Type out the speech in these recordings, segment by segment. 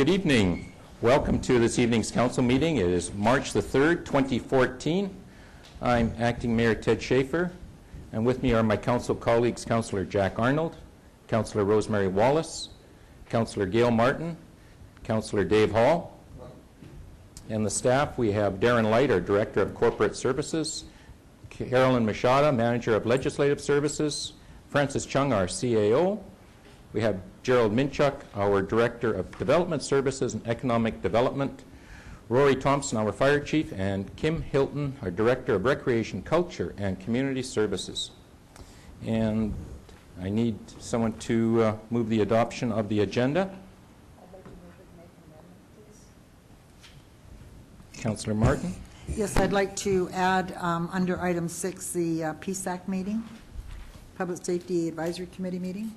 Good evening. Welcome to this evening's council meeting. It is March the 3rd, 2014. I'm Acting Mayor Ted Schaefer, and with me are my council colleagues, Councillor Jack Arnold, Councillor Rosemary Wallace, Councillor Gail Martin, Councillor Dave Hall, and the staff. We have Darren Light, our Director of Corporate Services, Carolyn Machada, Manager of Legislative Services, Francis Chung, our CAO. We have Gerald Minchuk, our Director of Development Services and Economic Development, Rory Thompson, our Fire Chief, and Kim Hilton, our Director of Recreation, Culture, and Community Services. And I need someone to move the adoption of the agenda. I'd like to move it and make an amendment, please. Councillor Martin. Yes, I'd like to add under item 6 the PSAC meeting, Public Safety Advisory Committee meeting.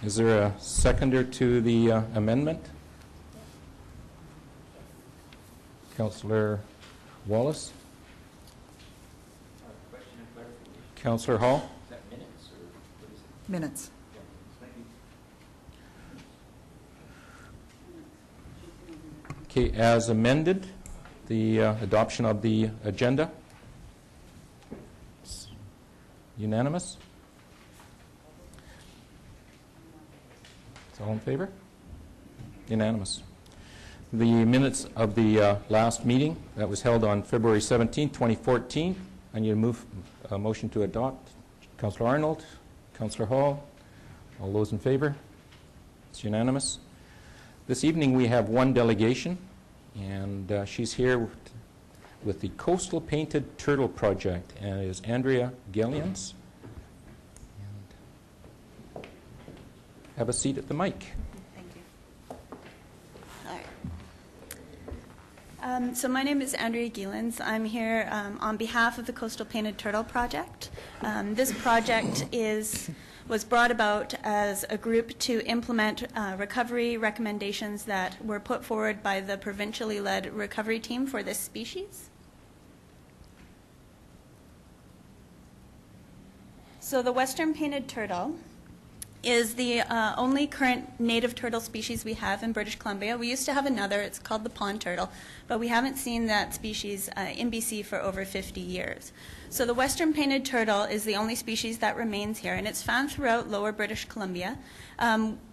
Is there a seconder to the amendment? Councillor Wallace? Question and clarification. Councillor Hall? Is that minutes or what is it? Minutes. Yeah, thank you. Okay, as amended, the adoption of the agenda. Unanimous? Is all in favor? Unanimous. The minutes of the last meeting that was held on February 17, 2014. I need to move a motion to adopt. Councillor Arnold, Councillor Hall, all those in favor? It's unanimous. This evening we have one delegation, and she's here with the Coastal Painted Turtle Project, and it is Andrea Gielens. Have a seat at the mic. Thank you. All right. So my name is Andrea Gielens. I'm here on behalf of the Coastal Painted Turtle Project. This project was brought about as a group to implement recovery recommendations that were put forward by the provincially led recovery team for this species. So the Western Painted Turtle is the only current native turtle species we have in British Columbia. We used to have another, it's called the pond turtle, but we haven't seen that species in BC for over 50 years. So the Western Painted Turtle is the only species that remains here, and it's found throughout lower British Columbia.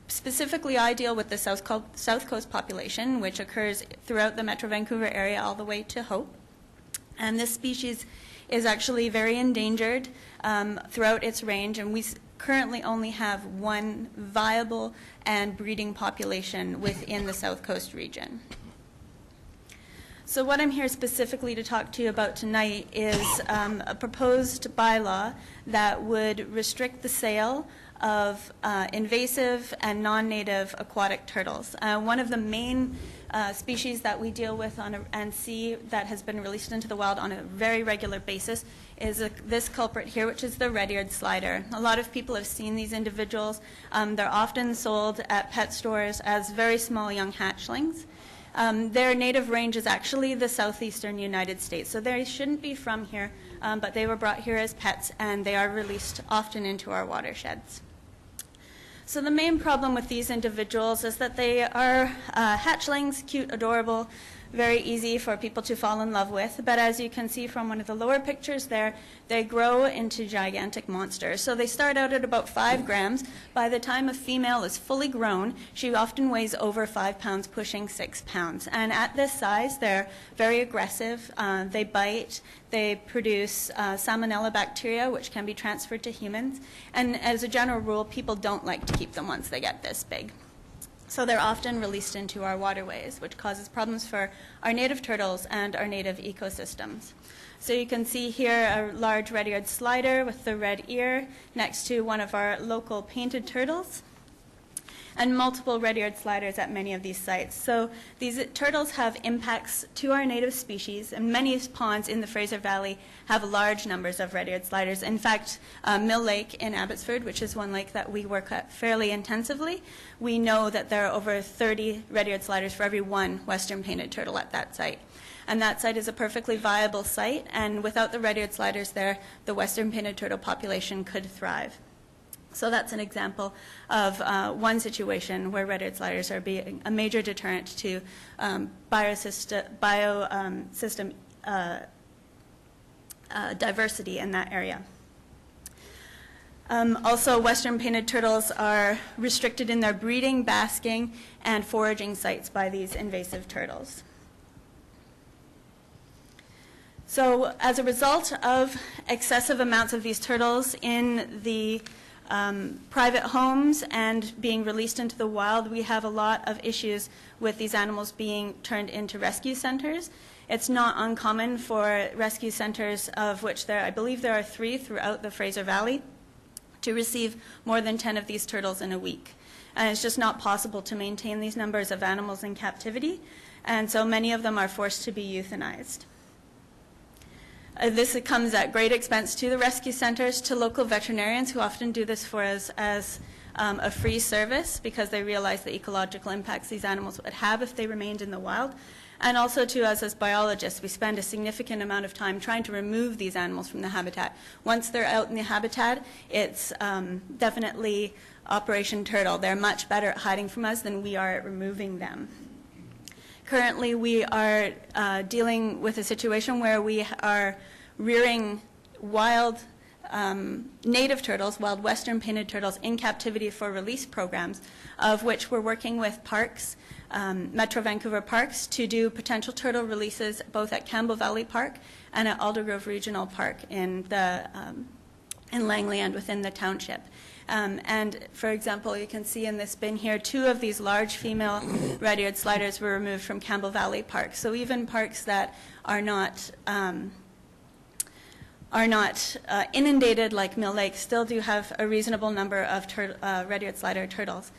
Specifically, I deal with the South Coast population, which occurs throughout the Metro Vancouver area all the way to Hope. And this species is actually very endangered throughout its range, and we currently only have one viable and breeding population within the South Coast region. So what I'm here specifically to talk to you about tonight is a proposed bylaw that would restrict the sale of invasive and non-native aquatic turtles. One of the main species that we deal with and see that has been released into the wild on a very regular basis is this culprit here, which is the red-eared slider. A lot of people have seen these individuals. They're often sold at pet stores as very small young hatchlings. Their native range is actually the southeastern United States, so they shouldn't be from here, but they were brought here as pets, and they are released often into our watersheds. So the main problem with these individuals is that they are hatchlings, cute, adorable, very easy for people to fall in love with. But as you can see from one of the lower pictures there, they grow into gigantic monsters. So they start out at about 5 grams. By the time a female is fully grown, she often weighs over 5 pounds, pushing 6 pounds. And at this size, they're very aggressive. They bite. They produce salmonella bacteria, which can be transferred to humans. And as a general rule, people don't like to keep them once they get this big. So they're often released into our waterways, which causes problems for our native turtles and our native ecosystems. So you can see here a large red-eared slider with the red ear next to one of our local painted turtles, and multiple red-eared sliders at many of these sites. So these turtles have impacts to our native species, and many ponds in the Fraser Valley have large numbers of red-eared sliders. In fact, Mill Lake in Abbotsford, which is one lake that we work at fairly intensively, we know that there are over 30 red-eared sliders for every one Western painted turtle at that site. and that site is a perfectly viable site, and without the red-eared sliders there, the western painted turtle population could thrive. So that's an example of one situation where red-eared sliders are being a major deterrent to biosystem diversity in that area. Also, western painted turtles are restricted in their breeding, basking, and foraging sites by these invasive turtles. So as a result of excessive amounts of these turtles in the private homes and being released into the wild, we have a lot of issues with these animals being turned into rescue centers. It's not uncommon for rescue centers, of which I believe there are 3 throughout the Fraser Valley, to receive more than 10 of these turtles in a week. And it's just not possible to maintain these numbers of animals in captivity, and so many of them are forced to be euthanized. This comes at great expense to the rescue centers, to local veterinarians who often do this for us as a free service because they realize the ecological impacts these animals would have if they remained in the wild, and also to us as biologists. We spend a significant amount of time trying to remove these animals from the habitat. Once they're out in the habitat, it's definitely Operation Turtle. They're much better at hiding from us than we are at removing them. Currently, we are dealing with a situation where we are rearing wild native turtles, wild western painted turtles, in captivity for release programs, of which we're working with parks, Metro Vancouver Parks, to do potential turtle releases both at Campbell Valley Park and at Aldergrove Regional Park in Langley and within the township. And for example, you can see in this bin here, 2 of these large female red-eared sliders were removed from Campbell Valley Park. So even parks that are not inundated like Mill Lake still do have a reasonable number of red-eared slider turtles.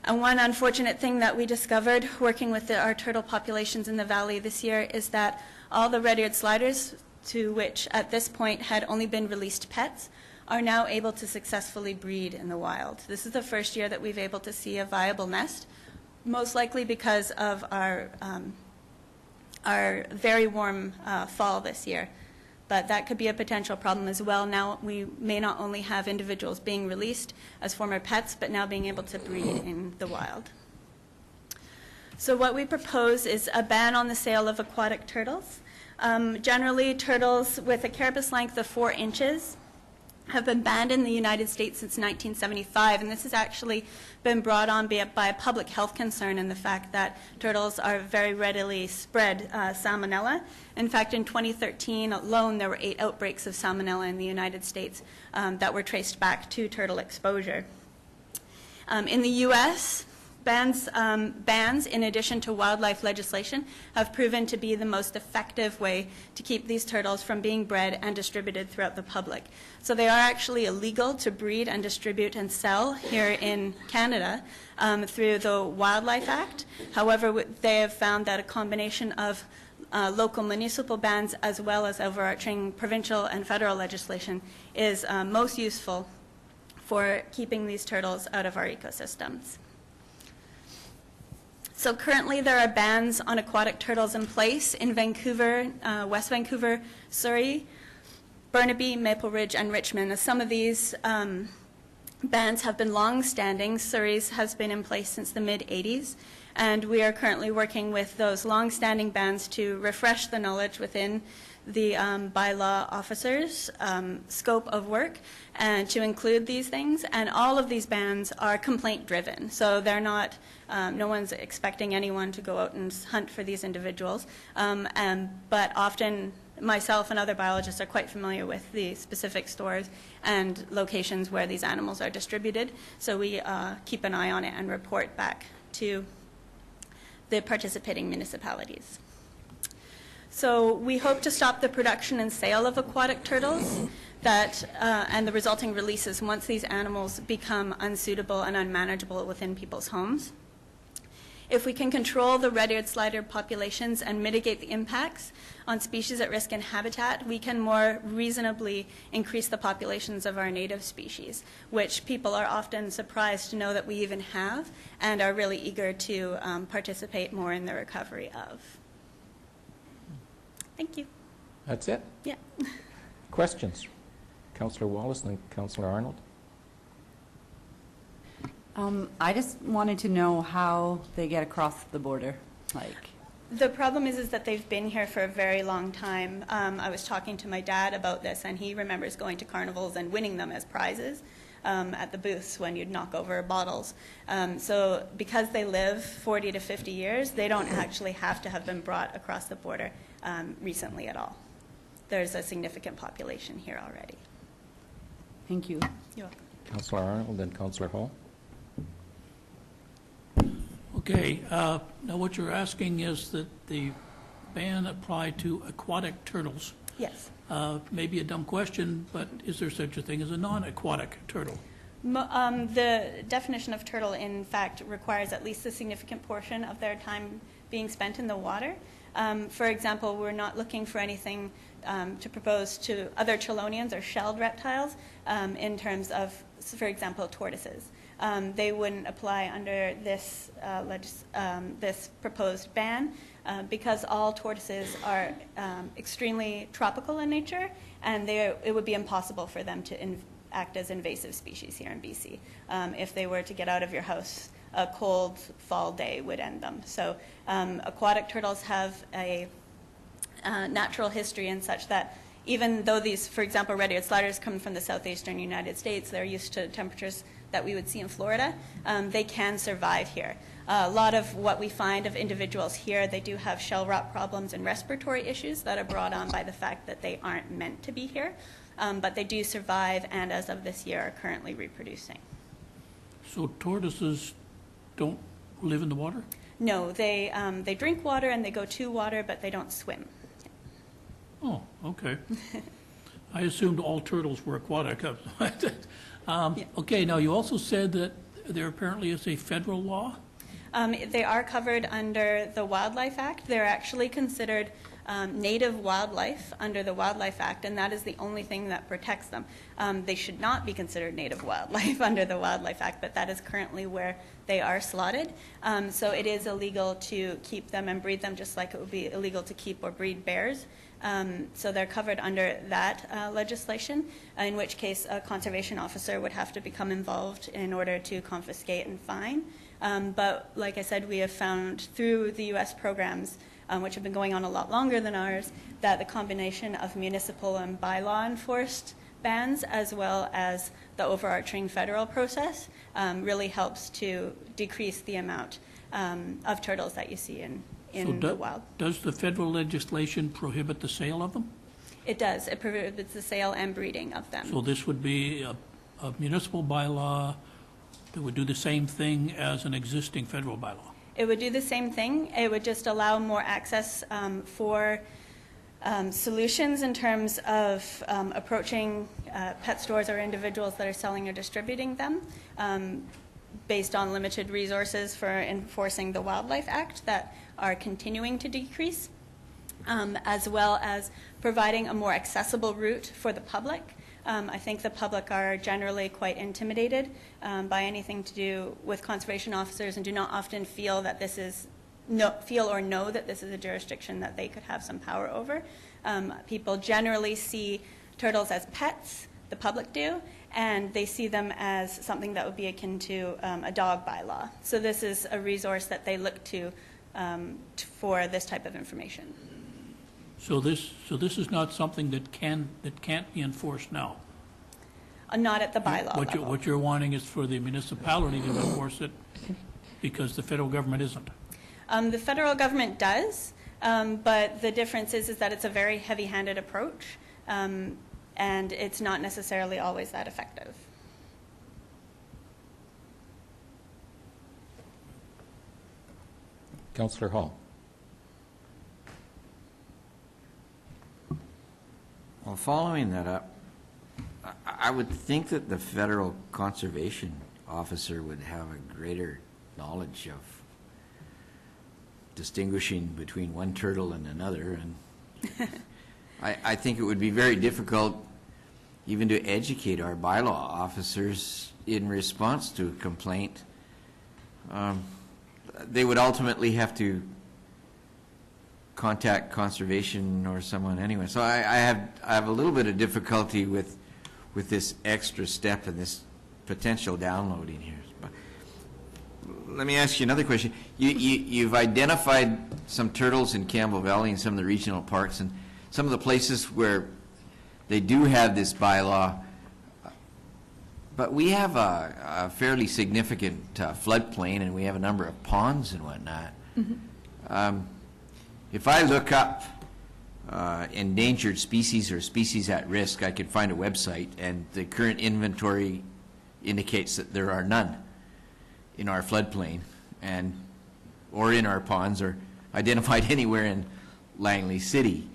And one unfortunate thing that we discovered working with our turtle populations in the valley this year is that all the red-eared sliders, to which at this point had only been released pets, are now able to successfully breed in the wild. This is the first year that we've been able to see a viable nest, most likely because of our very warm fall this year. But that could be a potential problem as well. Now we may not only have individuals being released as former pets, but now being able to breed in the wild. So what we propose is a ban on the sale of aquatic turtles. Generally, turtles with a carapace length of 4 inches have been banned in the United States since 1975, and this has actually been brought on by a public health concern in the fact that turtles are very readily spread salmonella. In fact, in 2013 alone, there were 8 outbreaks of salmonella in the United States that were traced back to turtle exposure. In the U.S., bans, in addition to wildlife legislation, have proven to be the most effective way to keep these turtles from being bred and distributed throughout the public. So they are actually illegal to breed and distribute and sell here in Canada through the Wildlife Act. However, they have found that a combination of local municipal bans as well as overarching provincial and federal legislation is most useful for keeping these turtles out of our ecosystems. So currently there are bans on aquatic turtles in place in Vancouver, West Vancouver, Surrey, Burnaby, Maple Ridge, and Richmond. Some of these bans have been long-standing. Surrey's has been in place since the mid-'80s, and we are currently working with those long-standing bans to refresh the knowledge within the bylaw officers' scope of work and to include these things. And all of these bans are complaint-driven, so they're not, no one's expecting anyone to go out and hunt for these individuals, but often myself and other biologists are quite familiar with the specific stores and locations where these animals are distributed, so we keep an eye on it and report back to the participating municipalities. So we hope to stop the production and sale of aquatic turtles and the resulting releases once these animals become unsuitable and unmanageable within people's homes. If we can control the red-eared slider populations and mitigate the impacts on species at risk and habitat, we can more reasonably increase the populations of our native species, which people are often surprised to know that we even have and are really eager to participate more in the recovery of. Thank you. That's it? Yeah. Questions? Councillor Wallace, then Councillor Arnold. I just wanted to know how they get across the border, like. The problem is that they've been here for a very long time. I was talking to my dad about this, and he remembers going to carnivals and winning them as prizes at the booths when you'd knock over bottles. So because they live 40 to 50 years, they don't actually have to have been brought across the border recently at all. There's a significant population here already. Thank you. You're welcome. Councillor Arnold, then Councillor Hall. Okay, now what you're asking is that the ban apply to aquatic turtles. Yes. Maybe a dumb question, but is there such a thing as a non-aquatic turtle? The definition of turtle, in fact, requires at least a significant portion of their time being spent in the water. For example, we're not looking for anything to propose to other chelonians or shelled reptiles in terms of, for example, tortoises. They wouldn't apply under this this proposed ban because all tortoises are extremely tropical in nature, and it would be impossible for them to act as invasive species here in BC. If they were to get out of your house, a cold fall day would end them. So aquatic turtles have a natural history in such that even though these, for example, red-eared sliders come from the southeastern United States, they're used to temperatures that we would see in Florida, they can survive here. A lot of what we find of individuals here, they do have shell rot problems and respiratory issues that are brought on by the fact that they aren't meant to be here, but they do survive, and as of this year are currently reproducing. So tortoises don't live in the water? No, they drink water and they go to water, but they don't swim. Oh, okay. I assumed all turtles were aquatic. Okay, now you also said that there apparently is a federal law? They are covered under the Wildlife Act. They're actually considered native wildlife under the Wildlife Act, and that is the only thing that protects them. They should not be considered native wildlife under the Wildlife Act, but that is currently where they are slotted. So it is illegal to keep them and breed them, just like it would be illegal to keep or breed bears. So they're covered under that legislation, in which case a conservation officer would have to become involved in order to confiscate and fine. But like I said, we have found through the U.S. programs, which have been going on a lot longer than ours, that the combination of municipal and bylaw enforced bans, as well as the overarching federal process, really helps to decrease the amount of turtles that you see in the wild. Does the federal legislation prohibit the sale of them? It does. It prohibits the sale and breeding of them. So this would be a municipal bylaw that would do the same thing as an existing federal bylaw? It would do the same thing. It would just allow more access for solutions in terms of approaching pet stores or individuals that are selling or distributing them based on limited resources for enforcing the Wildlife Act that are continuing to decrease, as well as providing a more accessible route for the public. I think the public are generally quite intimidated by anything to do with conservation officers and do not often feel that this is feel or know that this is a jurisdiction that they could have some power over. People generally see turtles as pets, the public do, and they see them as something that would be akin to a dog bylaw. So this is a resource that they look to for this type of information. So this is not something that can't be enforced now? Not at the bylaw level. What you're wanting is for the municipality to enforce it because the federal government isn't? The federal government does, but the difference is that it's a very heavy-handed approach, and it's not necessarily always that effective. Councillor Hall. Well, following that up, I would think that the federal conservation officer would have a greater knowledge of distinguishing between one turtle and another, and I think it would be very difficult even to educate our bylaw officers in response to a complaint. They would ultimately have to contact conservation or someone anyway. So I have a little bit of difficulty with this extra step and this potential downloading here. But let me ask you another question. You've identified some turtles in Campbell Valley and some of the regional parks and some of the places where they do have this bylaw, but we have a fairly significant floodplain, and we have a number of ponds and whatnot. If I look up endangered species or species at risk, I could find a website, and the current inventory indicates that there are none in our floodplain or in our ponds or identified anywhere in Langley City.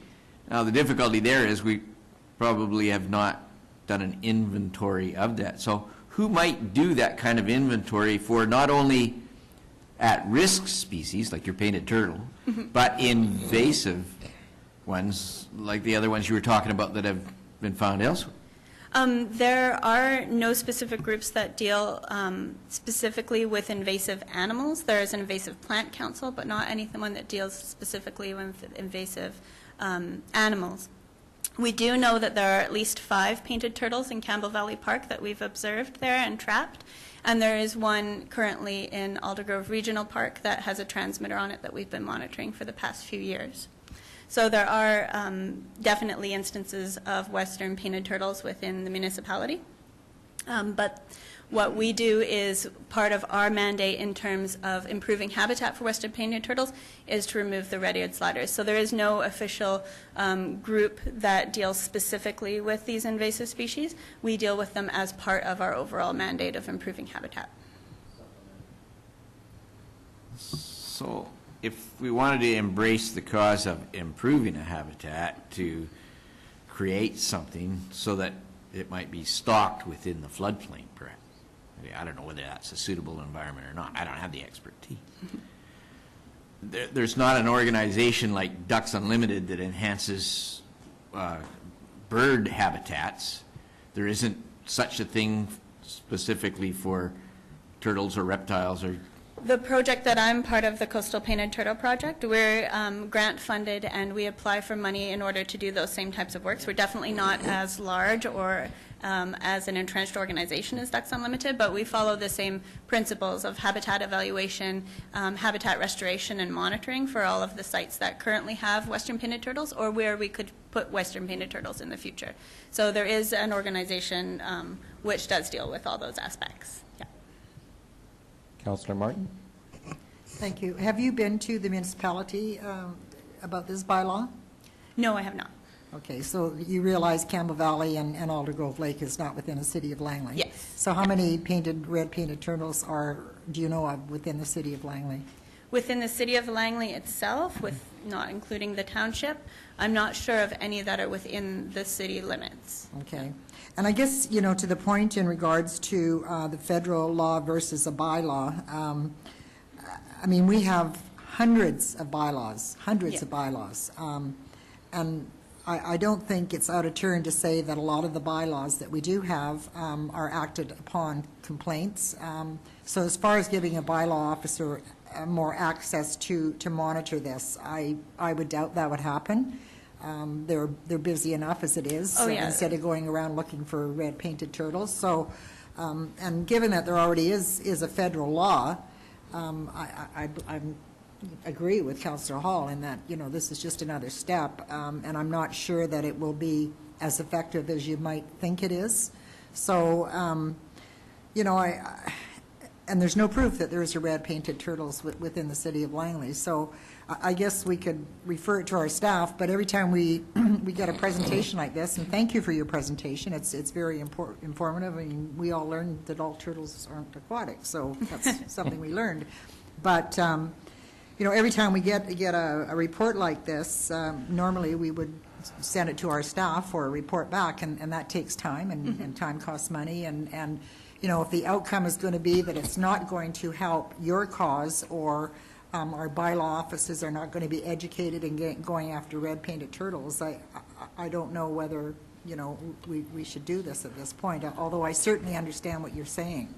Now, the difficulty there is we probably have not done an inventory of that. So who might do that kind of inventory for not only at-risk species, like your painted turtle, but invasive ones, like the other ones you were talking about that have been found elsewhere? There are no specific groups that deal specifically with invasive animals. There is an invasive plant council, but not anyone that deals specifically with invasive animals. We do know that there are at least 5 painted turtles in Campbell Valley Park that we've observed there and trapped, and there is one currently in Aldergrove Regional Park that has a transmitter on it that we've been monitoring for the past few years. So there are definitely instances of western painted turtles within the municipality, but what we do is part of our mandate in terms of improving habitat for western painted turtles is to remove the red-eared sliders. So there is no official group that deals specifically with these invasive species. We deal with them as part of our overall mandate of improving habitat. So if we wanted to embrace the cause of improving a habitat to create something so that it might be stocked within the floodplain, perhaps. I don't know whether that's a suitable environment or not. I don't have the expertise. There's not an organization like Ducks Unlimited that enhances bird habitats. There isn't such a thing specifically for turtles or reptiles or... The project that I'm part of, the Coastal Painted Turtle Project, we're grant funded and we apply for money in order to do those same types of works. We're definitely not as large or as an entrenched organization as Ducks Unlimited, but we follow the same principles of habitat evaluation, habitat restoration and monitoring for all of the sites that currently have western painted turtles or where we could put western painted turtles in the future. So there is an organization which does deal with all those aspects. Yeah. Councillor Martin? Thank you. Have you been to the municipality about this bylaw? No, I have not. Okay, so you realize Campbell Valley and Aldergrove Lake is not within the city of Langley? Yes. So how many red painted turtles do you know of within the city of Langley? Within the city of Langley itself, with not including the township, I'm not sure of any that are within the city limits. Okay. And I guess, you know, to the point in regards to the federal law versus a bylaw, I mean, we have hundreds of bylaws, and I don't think it's out of turn to say that a lot of the bylaws that we do have are acted upon complaints. So as far as giving a bylaw officer more access to monitor this, I would doubt that would happen. They're busy enough as it is, instead of going around looking for red painted turtles. So, and given that there already is a federal law, I agree with Councillor Hall in that, you know, this is just another step, and I'm not sure that it will be as effective as you might think it is. So, you know, and there's no proof that there's a red painted turtles within the city of Langley. So I guess we could refer it to our staff, but every time we get a presentation like this, and thank you for your presentation, it's very informative. I mean, we all learned that all turtles aren't aquatic, so that's something we learned. But you know, every time we get a report like this, normally we would send it to our staff for a report back, and that takes time, and time costs money, and you know, if the outcome is going to be that it's not going to help your cause, or our bylaw offices are not going to be educated in going after red painted turtles, I don't know whether, you know, we should do this at this point, although I certainly understand what you're saying.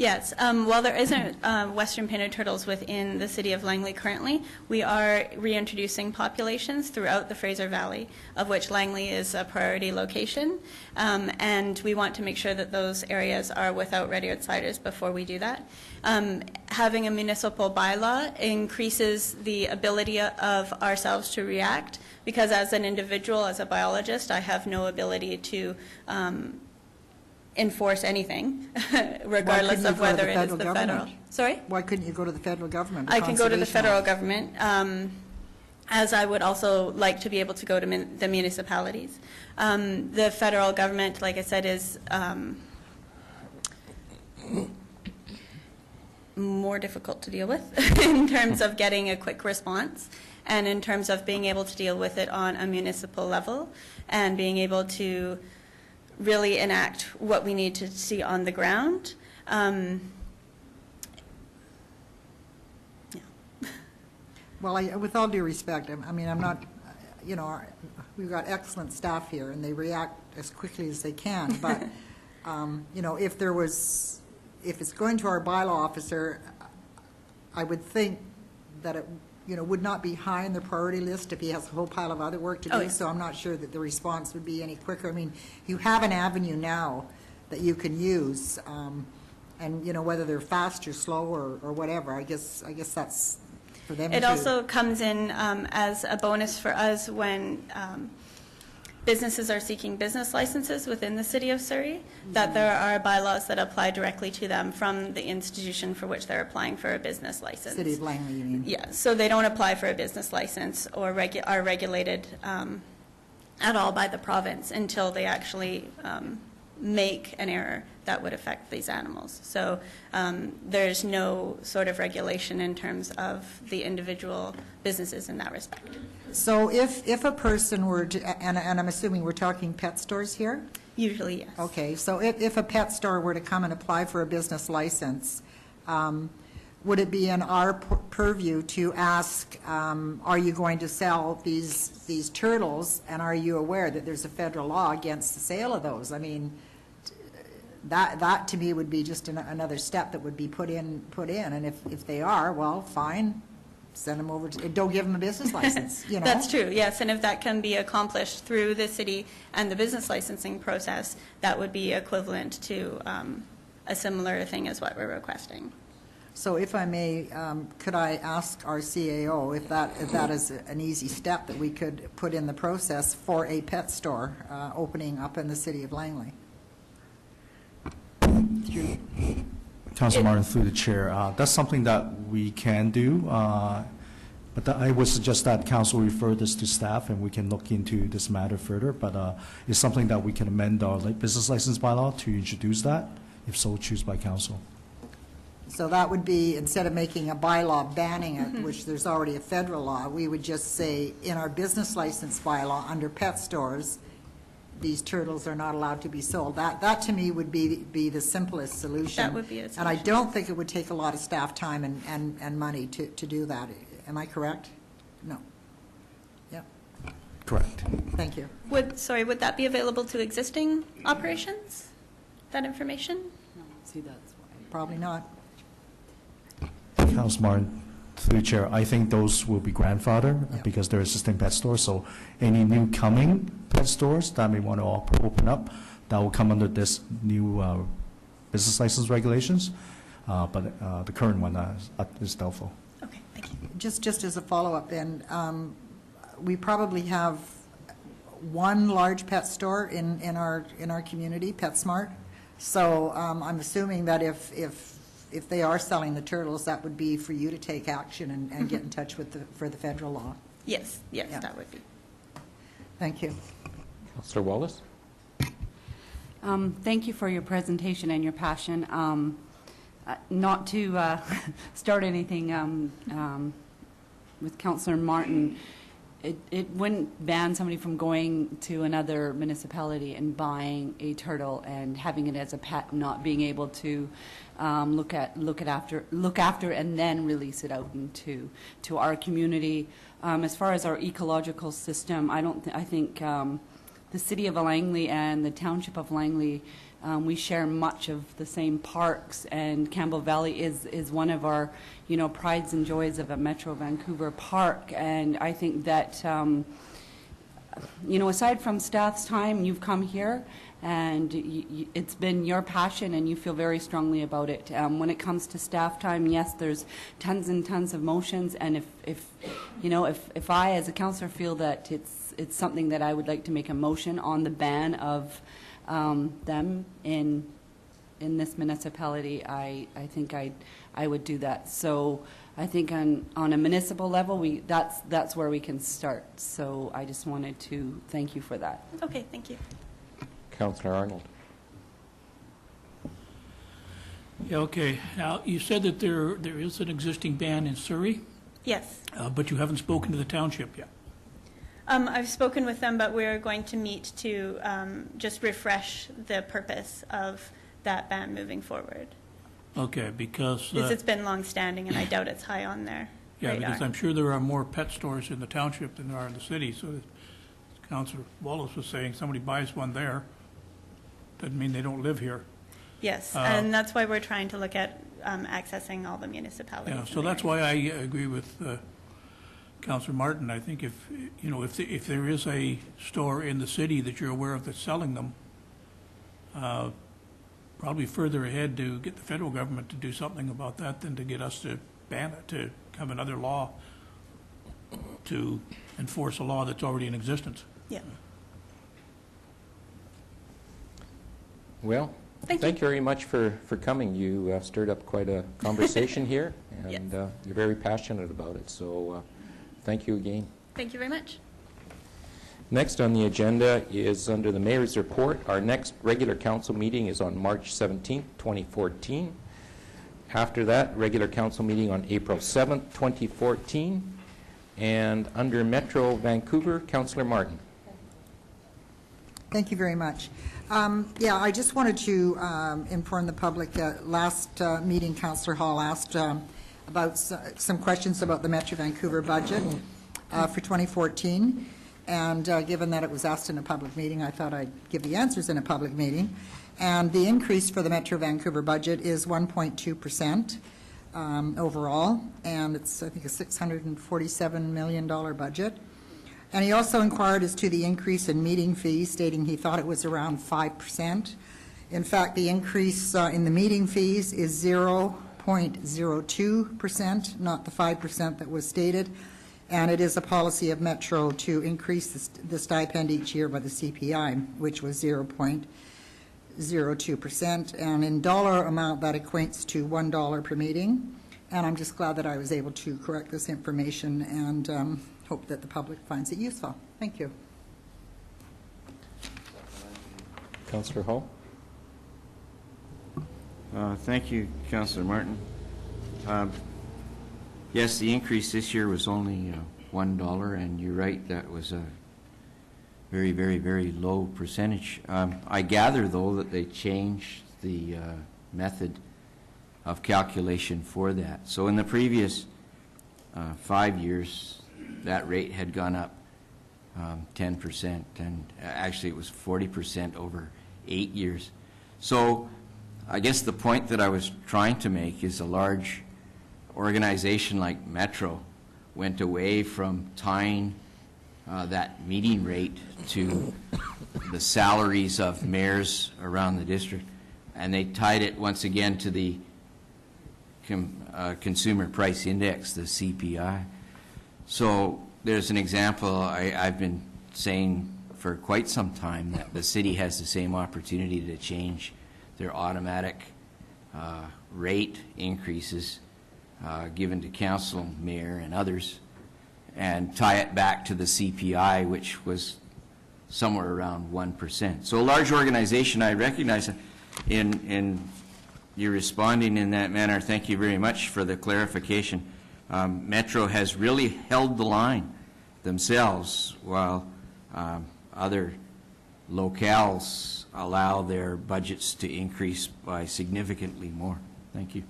Yes, while there isn't western painted turtles within the city of Langley currently, we are reintroducing populations throughout the Fraser Valley, of which Langley is a priority location, and we want to make sure that those areas are without red-eared siders before we do that. Having a municipal bylaw increases the ability of ourselves to react, because as an individual, as a biologist, I have no ability to enforce anything, regardless of whether it is the federal. Sorry? Why couldn't you go to the federal government? I can go to the federal government, as I would also like to be able to go to the municipalities. The federal government, like I said, is more difficult to deal with in terms of getting a quick response, and in terms of being able to deal with it on a municipal level, and being able to really enact what we need to see on the ground. Well, with all due respect, I mean, I'm not, you know, we've got excellent staff here, and they react as quickly as they can, but, you know, if it's going to our bylaw officer, I would think that it, you know, would not be high on the priority list if he has a whole pile of other work to do, so I'm not sure that the response would be any quicker. I mean, you have an avenue now that you can use, and, you know, whether they're fast or slow or whatever, I guess that's for them. It also comes in as a bonus for us when businesses are seeking business licenses within the city of Surrey, that there are bylaws that apply directly to them from the institution for which they're applying for a business license. City of Langley, you mean? Yeah, so they don't apply for a business license or are regulated at all by the province until they actually make an error that would affect these animals. So there's no sort of regulation in terms of the individual businesses in that respect. So if a person were to, and I'm assuming we're talking pet stores here? Usually, yes. Okay, so if a pet store were to come and apply for a business license, would it be in our purview to ask, are you going to sell these turtles, and are you aware that there's a federal law against the sale of those? I mean, that to me would be just another step that would be put in, and if they are, well, fine, send them over to, don't give them a business license, you know? That's true, yes, and if that can be accomplished through the city and the business licensing process, that would be equivalent to a similar thing as what we're requesting. So if I may, could I ask our CAO if that is an easy step that we could put in the process for a pet store opening up in the city of Langley? Councilor Martin, through the chair, that's something that we can do, but I would suggest that council refer this to staff and we can look into this matter further, but it's something that we can amend our business license bylaw to introduce that, if so choose by council. So that would be, instead of making a bylaw banning it, which there's already a federal law, we would just say in our business license bylaw under pet stores, these turtles are not allowed to be sold. That to me would be the simplest solution. That would be a solution. And I don't think it would take a lot of staff time and money to do that. Am I correct? No. Yep. Correct. Thank you. Would that be available to existing operations, that information? No, see, that's why. Probably not. Councilor Martin, through the chair, I think those will be grandfathered because they're existing pet stores, so any new coming pet stores that may want to open up, that will come under this new business license regulations, but the current one is doubtful. Okay, thank you. Just as a follow-up then, we probably have one large pet store in our community, PetSmart. So I'm assuming that if they are selling the turtles, that would be for you to take action and get in touch with for the federal law. Yes, Yeah. that would be. Thank you. Councillor Wallace? Thank you for your presentation and your passion. Not to start anything with Councillor Martin, it wouldn't ban somebody from going to another municipality and buying a turtle and having it as a pet, not being able to look after and then release it out into our community. As far as our ecological system, I think the city of Langley and the township of Langley, we share much of the same parks, and Campbell Valley is one of our, prides and joys of a Metro Vancouver park. And I think that, aside from staff's time, you've come here, and it's been your passion, and you feel very strongly about it. When it comes to staff time, yes, there's tons and tons of motions, and if I, as a councillor, feel that it's something that I would like to make a motion on the ban of them in this municipality, I think I would do that. So I think on a municipal level, that's where we can start. So I just wanted to thank you for that. Okay, thank you. Councillor Arnold. Yeah, okay. Now, you said that there is an existing ban in Surrey, Yes. but you haven't spoken to the township yet. I've spoken with them, but we're going to meet to just refresh the purpose of that ban moving forward. Okay, because... It's been long-standing, and I doubt it's high on their yeah, radar. because I'm sure there are more pet stores in the township than there are in the city. So as Councillor Wallace was saying, somebody buys one there, doesn't mean they don't live here. Yes, and that's why we're trying to look at accessing all the municipalities. Yeah, in so the that's area. why I agree with Councillor Martin. I think if there is a store in the city that you're aware of that's selling them, probably further ahead to get the federal government to do something about that than to get us to ban it, to have another law to enforce a law that's already in existence. Yeah. Well, Thank thank you very much for coming. You stirred up quite a conversation here, and Yes. You're very passionate about it. So thank you again. Thank you very much. Next on the agenda is under the Mayor's Report. Our next regular council meeting is on March 17th, 2014. After that, regular council meeting on April 7th, 2014. And under Metro Vancouver, Councillor Martin. Thank you very much. Yeah, I just wanted to inform the public that last meeting, Councillor Hall asked about some questions about the Metro Vancouver budget for 2014. And given that it was asked in a public meeting, I thought I'd give the answers in a public meeting. And the increase for the Metro Vancouver budget is 1.2% overall, and it's, I think, a $647 million budget. And he also inquired as to the increase in meeting fees, stating he thought it was around 5%. In fact, the increase in the meeting fees is 0.02%, not the 5% that was stated. And it is a policy of Metro to increase the stipend each year by the CPI, which was 0.02%. And in dollar amount, that equates to $1 per meeting. And I'm just glad that I was able to correct this information, and hope that the public finds it useful. Thank you. Councillor Hall. Thank you, Councillor Martin. Yes, the increase this year was only $1, and you're right, that was a very, very, very low percentage. I gather, though, that they changed the method of calculation for that. So in the previous 5 years, that rate had gone up 10%, and actually it was 40% over 8 years. So I guess the point that I was trying to make is a large organization like Metro went away from tying that meeting rate to the salaries of mayors around the district, and they tied it once again to the Consumer Price Index, the CPI. So there's an example I've been saying for quite some time, that the city has the same opportunity to change their automatic rate increases given to council, mayor, and others, and tie it back to the CPI, which was somewhere around 1%. So a large organization, I recognize in you responding in that manner. Thank you very much for the clarification. Metro has really held the line themselves, while other locales allow their budgets to increase by significantly more. Thank you.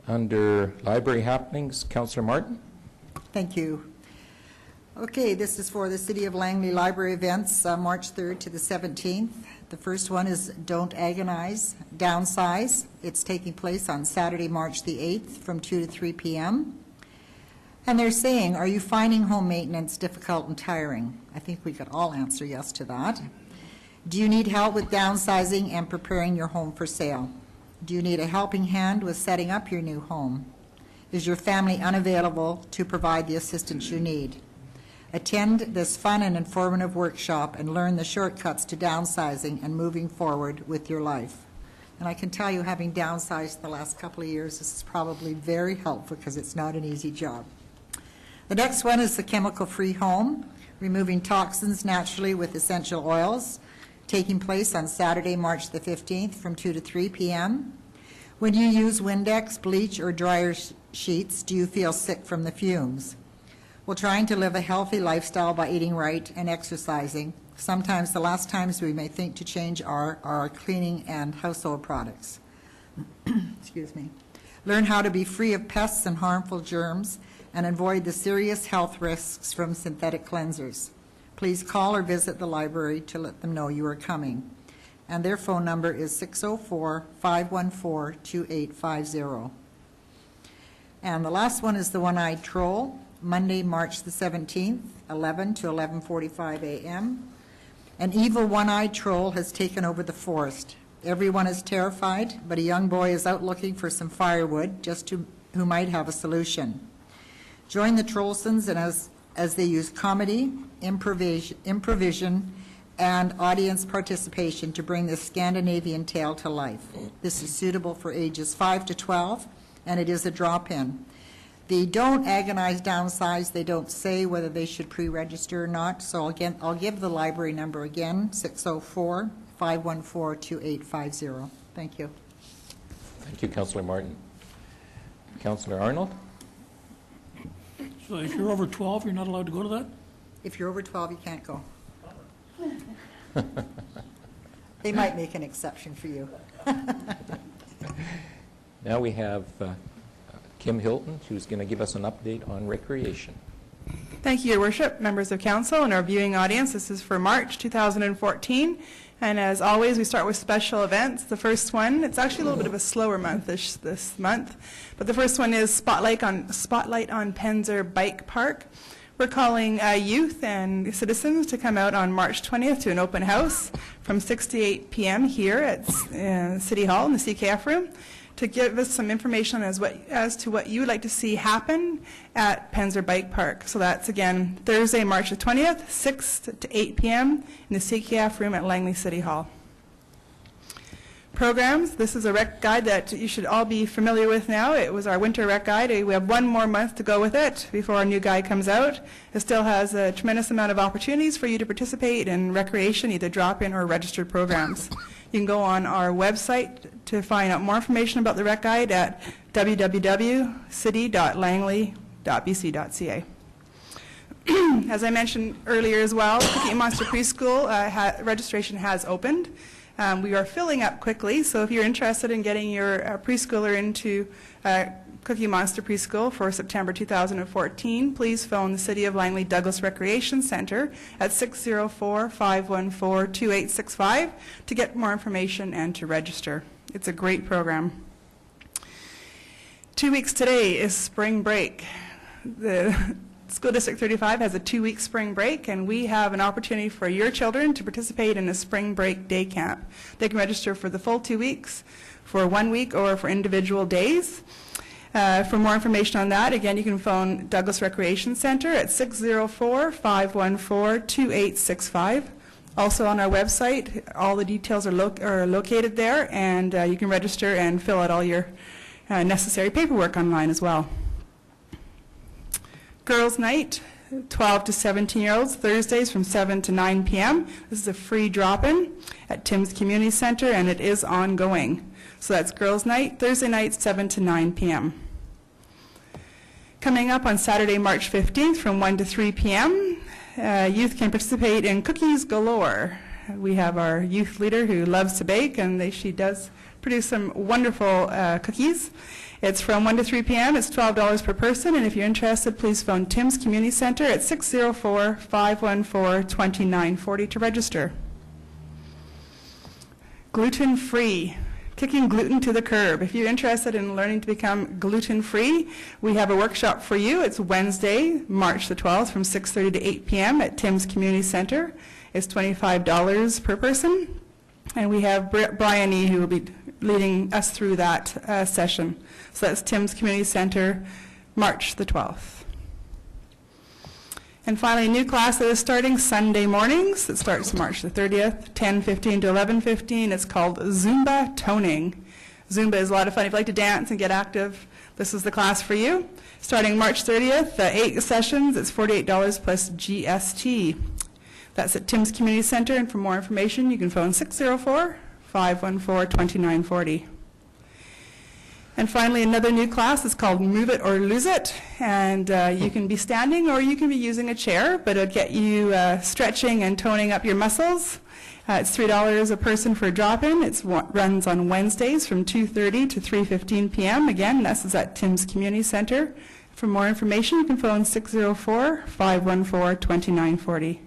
Under Library Happenings, Councillor Martin. Thank you. Okay, this is for the City of Langley Library events, March 3rd to the 17th. The first one is Don't Agonize, Downsize. It's taking place on Saturday, March the 8th from 2 to 3 p.m. And they're saying, are you finding home maintenance difficult and tiring? I think we could all answer yes to that. Do you need help with downsizing and preparing your home for sale? Do you need a helping hand with setting up your new home? Is your family unavailable to provide the assistance you need? Attend this fun and informative workshop and learn the shortcuts to downsizing and moving forward with your life. And I can tell you, having downsized the last couple of years, this is probably very helpful because it's not an easy job. The next one is the chemical-free home, removing toxins naturally with essential oils, taking place on Saturday, March the 15th from 2 to 3 p.m. When you use Windex, bleach, or dryer sheets, do you feel sick from the fumes? Well, trying to live a healthy lifestyle by eating right and exercising. Sometimes the last times we may think to change are our cleaning and household products. Excuse me. Learn how to be free of pests and harmful germs and avoid the serious health risks from synthetic cleansers. Please call or visit the library to let them know you are coming. And their phone number is 604-514-2850. And the last one is the One-Eyed Troll, Monday, March the 17th, 11 to 11:45 a.m. An evil one-eyed troll has taken over the forest. Everyone is terrified, but a young boy is out looking for some firewood who might have a solution. Join the Trollsons and as they use comedy, improvisation, and audience participation to bring this Scandinavian tale to life. This is suitable for ages 5 to 12, and it is a drop-in. The Don't Agonize, Downsize, they don't say whether they should pre-register or not, so I'll give the library number again, 604-514-2850. Thank you. Thank you, Councillor Martin. Councillor Arnold? So if you're over 12, you're not allowed to go to that? If you're over 12, you can't go. They might make an exception for you. Now we have Kim Hilton, who's going to give us an update on recreation. Thank you, Your Worship, members of council, and our viewing audience. This is for March 2014, and as always, we start with special events. The first one, it's actually a little bit of a slower month this month, but the first one is Spotlight on Penzer Bike Park. We're calling youth and citizens to come out on March 20th to an open house from 6 to 8 p.m. here at City Hall in the CKF room, to give us some information as to what you would like to see happen at Penzer Bike Park. So that's, again, Thursday, March the 20th, 6 to 8 p.m. in the CKF room at Langley City Hall. Programs, this is a rec guide that you should all be familiar with now. It was our winter rec guide. We have one more month to go with it before our new guide comes out. It still has a tremendous amount of opportunities for you to participate in recreation, either drop-in or registered programs. You can go on our website to find out more information about the rec guide at www.city.langley.bc.ca. As I mentioned earlier as well, Cookie Monster Preschool registration has opened. We are filling up quickly, so if you're interested in getting your preschooler into Cookie Monster Preschool for September 2014, please phone the City of Langley Douglas Recreation Center at 604-514-2865 to get more information and to register. It's a great program. 2 weeks today is spring break. The School District 35 has a 2-week spring break, and we have an opportunity for your children to participate in a spring break day camp. They can register for the full 2 weeks, for 1 week, or for individual days. For more information on that, again, you can phone Douglas Recreation Center at 604-514-2865. Also on our website, all the details are located there, and you can register and fill out all your necessary paperwork online as well. Girls' Night, 12 to 17-year-olds, Thursdays from 7 to 9 p.m. This is a free drop-in at Tim's Community Center, and it is ongoing. So that's Girls' Night, Thursday nights, 7 to 9 p.m. Coming up on Saturday, March 15th from 1 to 3 p.m., youth can participate in Cookies Galore. We have our youth leader who loves to bake, and she does produce some wonderful cookies. It's from 1 to 3 p.m. It's $12 per person, and if you're interested, please phone Tim's Community Center at 604-514-2940 to register. Gluten-free, kicking gluten to the curb. If you're interested in learning to become gluten-free, we have a workshop for you. It's Wednesday, March the 12th from 6:30 to 8 p.m. at Tim's Community Center. It's $25 per person, and we have Brian E. who will be leading us through that session. So that's Tim's Community Center, March the 12th. And finally, a new class that is starting Sunday mornings. It starts March the 30th, 10:15 to 11:15. It's called Zumba Toning. Zumba is a lot of fun. If you like to dance and get active, this is the class for you. Starting March 30th, 8 sessions. It's $48 plus GST. That's at Tim's Community Center, and for more information, you can phone 604-514-2940. And finally, another new class is called Move It or Lose It, and you can be standing or you can be using a chair, but it'll get you stretching and toning up your muscles. It's $3 a person for a drop-in. It runs on Wednesdays from 2:30 to 3:15 p.m. Again, this is at Tim's Community Center. For more information, you can phone 604-514-2940.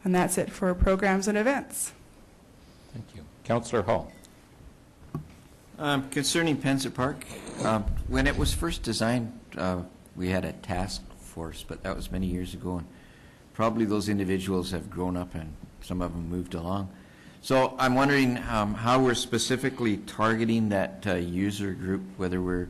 And that's it for programs and events. Thank you. Councillor Hall. Concerning Penza Park, when it was first designed, we had a task force, but that was many years ago, and probably those individuals have grown up and some of them moved along. So I'm wondering how we're specifically targeting that user group, whether we're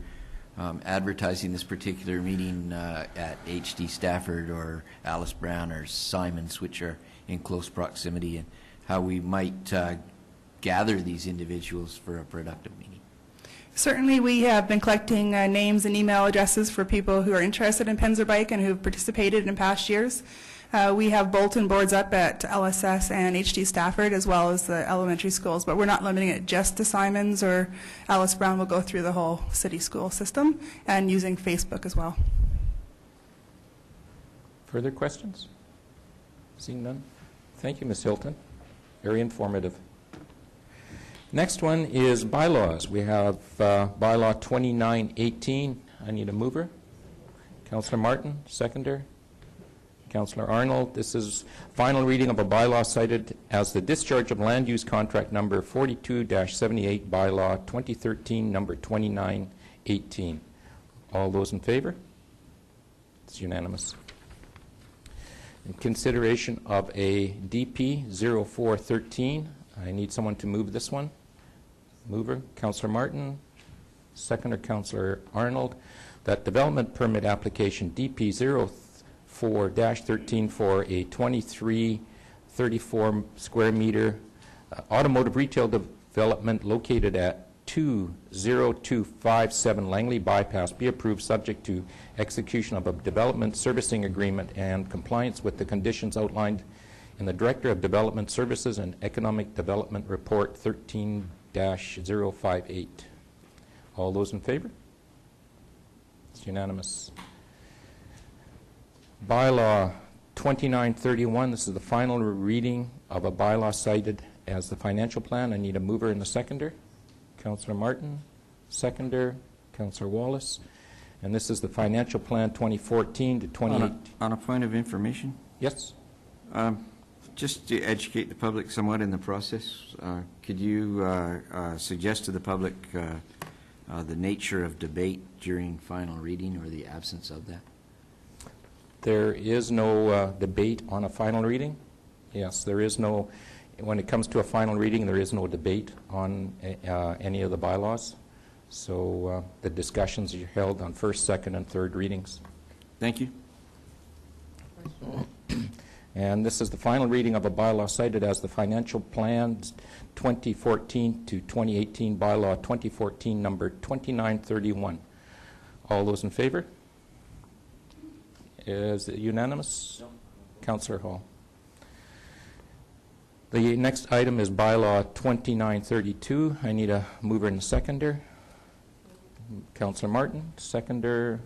advertising this particular meeting at HD Stafford or Alice Brown or Simons, which are in close proximity, and how we might gather these individuals for a productive meeting. Certainly, we have been collecting names and email addresses for people who are interested in Penza Bike and who have participated in past years. We have bulletin boards up at LSS and HD Stafford as well as the elementary schools, but we're not limiting it just to Simons or Alice Brown. We'll go through the whole city school system and using Facebook as well. Further questions? Seeing none? Thank you, Ms. Hilton. Very informative. Next one is bylaws. We have bylaw 2918. I need a mover. Councillor Martin, seconder. Councillor Arnold. This is final reading of a bylaw cited as the discharge of land use contract number 42-78 bylaw 2013 number 2918. All those in favor? It's unanimous. In consideration of a DP 0413, I need someone to move this one. Mover, Councillor Martin. Seconder, Councillor Arnold. That development permit application DP 04-13 for a 2334 square meter automotive retail development located at 20257 Langley Bypass be approved subject to execution of a development servicing agreement and compliance with the conditions outlined in the Director of Development Services and Economic Development Report 13-058. All those in favor? It's unanimous. Bylaw 2931, this is the final reading of a bylaw cited as the financial plan. I need a mover and a seconder. Councillor Martin, seconder, Councillor Wallace. And this is the financial plan 2014 to 2018. On a point of information? Yes. Just to educate the public somewhat in the process, could you suggest to the public the nature of debate during final reading or the absence of that? There is no debate on a final reading. Yes, there is no, when it comes to a final reading, there is no debate on any of the bylaws. So the discussions are held on first, second, and third readings. Thank you. And this is the final reading of a bylaw cited as the financial plans 2014 to 2018 bylaw 2014 number 2931. All those in favor? Is it unanimous? No. Councillor Hall. The next item is bylaw 2932. I need a mover and a seconder. Councillor Martin, seconder.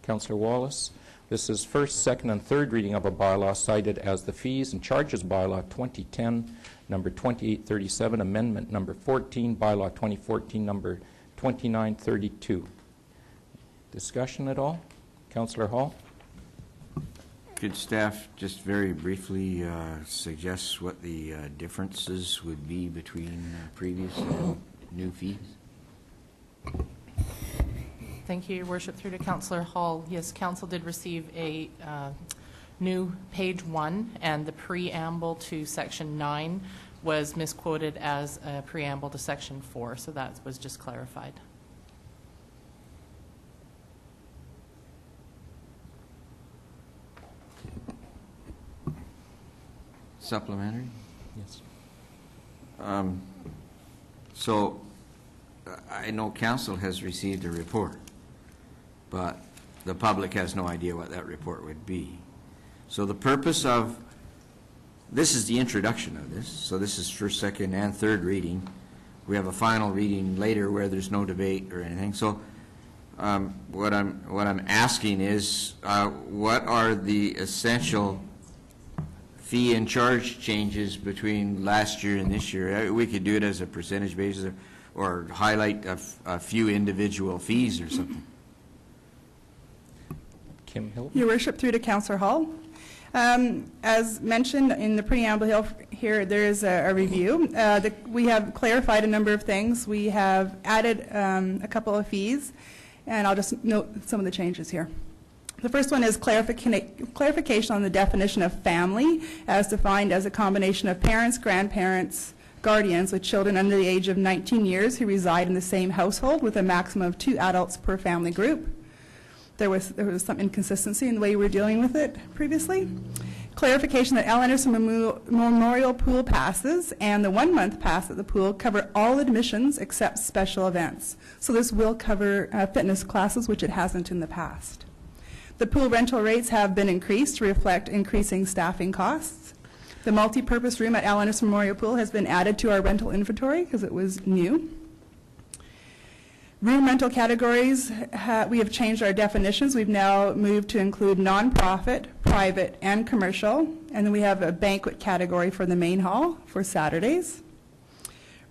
Councillor Wallace. This is first, second, and third reading of a bylaw cited as the Fees and Charges Bylaw 2010, number 2837, Amendment number 14, Bylaw 2014, number 2932. Discussion at all? Councillor Hall? Could staff just very briefly suggest what the differences would be between previous and new fees? Thank you, Your Worship. Through to Councillor Hall. Yes, Council did receive a new page 1, and the preamble to Section 9 was misquoted as a preamble to Section 4, so that was just clarified. Supplementary? Yes. So I know Council has received a report, but the public has no idea what that report would be. So the purpose of, this is the introduction of this, so this is first, second, and third reading. We have a final reading later where there's no debate or anything. So what I'm asking is, what are the essential fee and charge changes between last year and this year? We could do it as a percentage basis or highlight a few individual fees or something. Kim Hill? Your Worship, through to Councillor Hall. As mentioned in the preamble here, there is a review. We have clarified a number of things. We have added a couple of fees, and I'll just note some of the changes here. The first one is clarification on the definition of family, as defined as a combination of parents, grandparents, guardians with children under the age of 19 years who reside in the same household with a maximum of 2 adults per family group. There was some inconsistency in the way we were dealing with it previously. Clarification that Al Anderson Memorial Pool passes and the 1-month pass at the pool cover all admissions except special events. So this will cover fitness classes, which it hasn't in the past. The pool rental rates have been increased to reflect increasing staffing costs. The multi-purpose room at Al Anderson Memorial Pool has been added to our rental inventory because it was new. Room rental categories, we have changed our definitions. We've now moved to include nonprofit, private, and commercial. And then we have a banquet category for the main hall for Saturdays.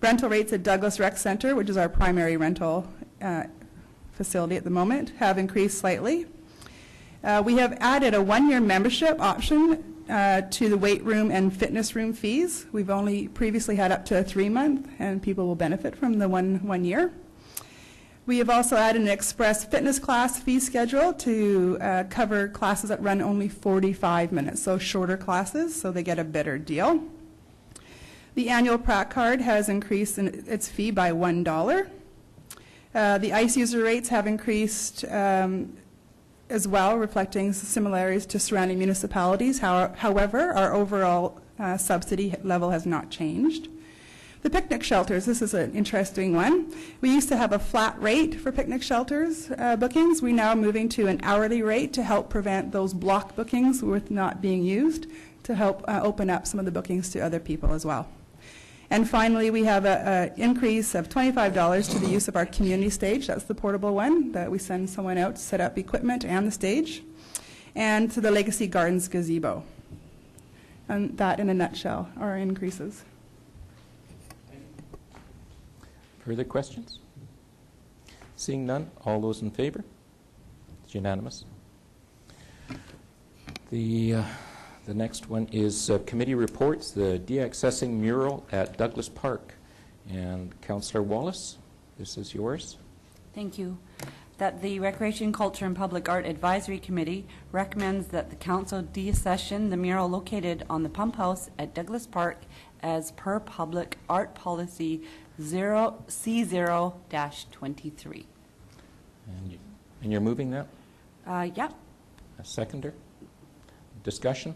Rental rates at Douglas Rec Center, which is our primary rental facility at the moment, have increased slightly. We have added a 1-year membership option to the weight room and fitness room fees. We've only previously had up to a 3-month, and people will benefit from the one year. We have also added an express fitness class fee schedule to cover classes that run only 45 minutes, so shorter classes, so they get a better deal. The annual Pratt card has increased in its fee by $1. The ICE user rates have increased as well, reflecting similarities to surrounding municipalities. However, our overall subsidy level has not changed. The picnic shelters, this is an interesting one. We used to have a flat rate for picnic shelters bookings. We're now moving to an hourly rate to help prevent those block bookings with not being used, to help open up some of the bookings to other people as well. And finally, we have an increase of $25 to the use of our community stage. That's the portable one that we send someone out to set up equipment and the stage. And to the Legacy Gardens gazebo. And that, in a nutshell, are our increases. Further questions? Seeing none, all those in favor? It's unanimous. The next one is committee reports, the De-Accessioning Mural at Douglas Park. And Councillor Wallace, this is yours. Thank you. That the Recreation, Culture, and Public Art Advisory Committee recommends that the Council de-accession the mural located on the pump house at Douglas Park as per Public Art Policy C0-23. And you're moving that? Yeah. A seconder? Discussion?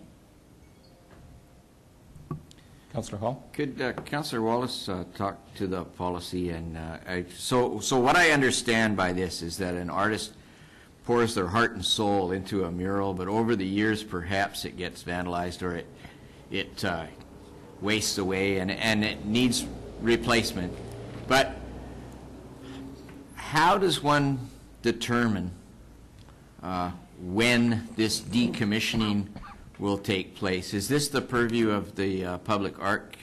Councillor Hall? Could Councillor Wallace talk to the policy? And so what I understand by this is that an artist pours their heart and soul into a mural, but over the years perhaps it gets vandalized or it wastes away and it needs replacement. But how does one determine when this decommissioning will take place. Is this the purview of the Public Art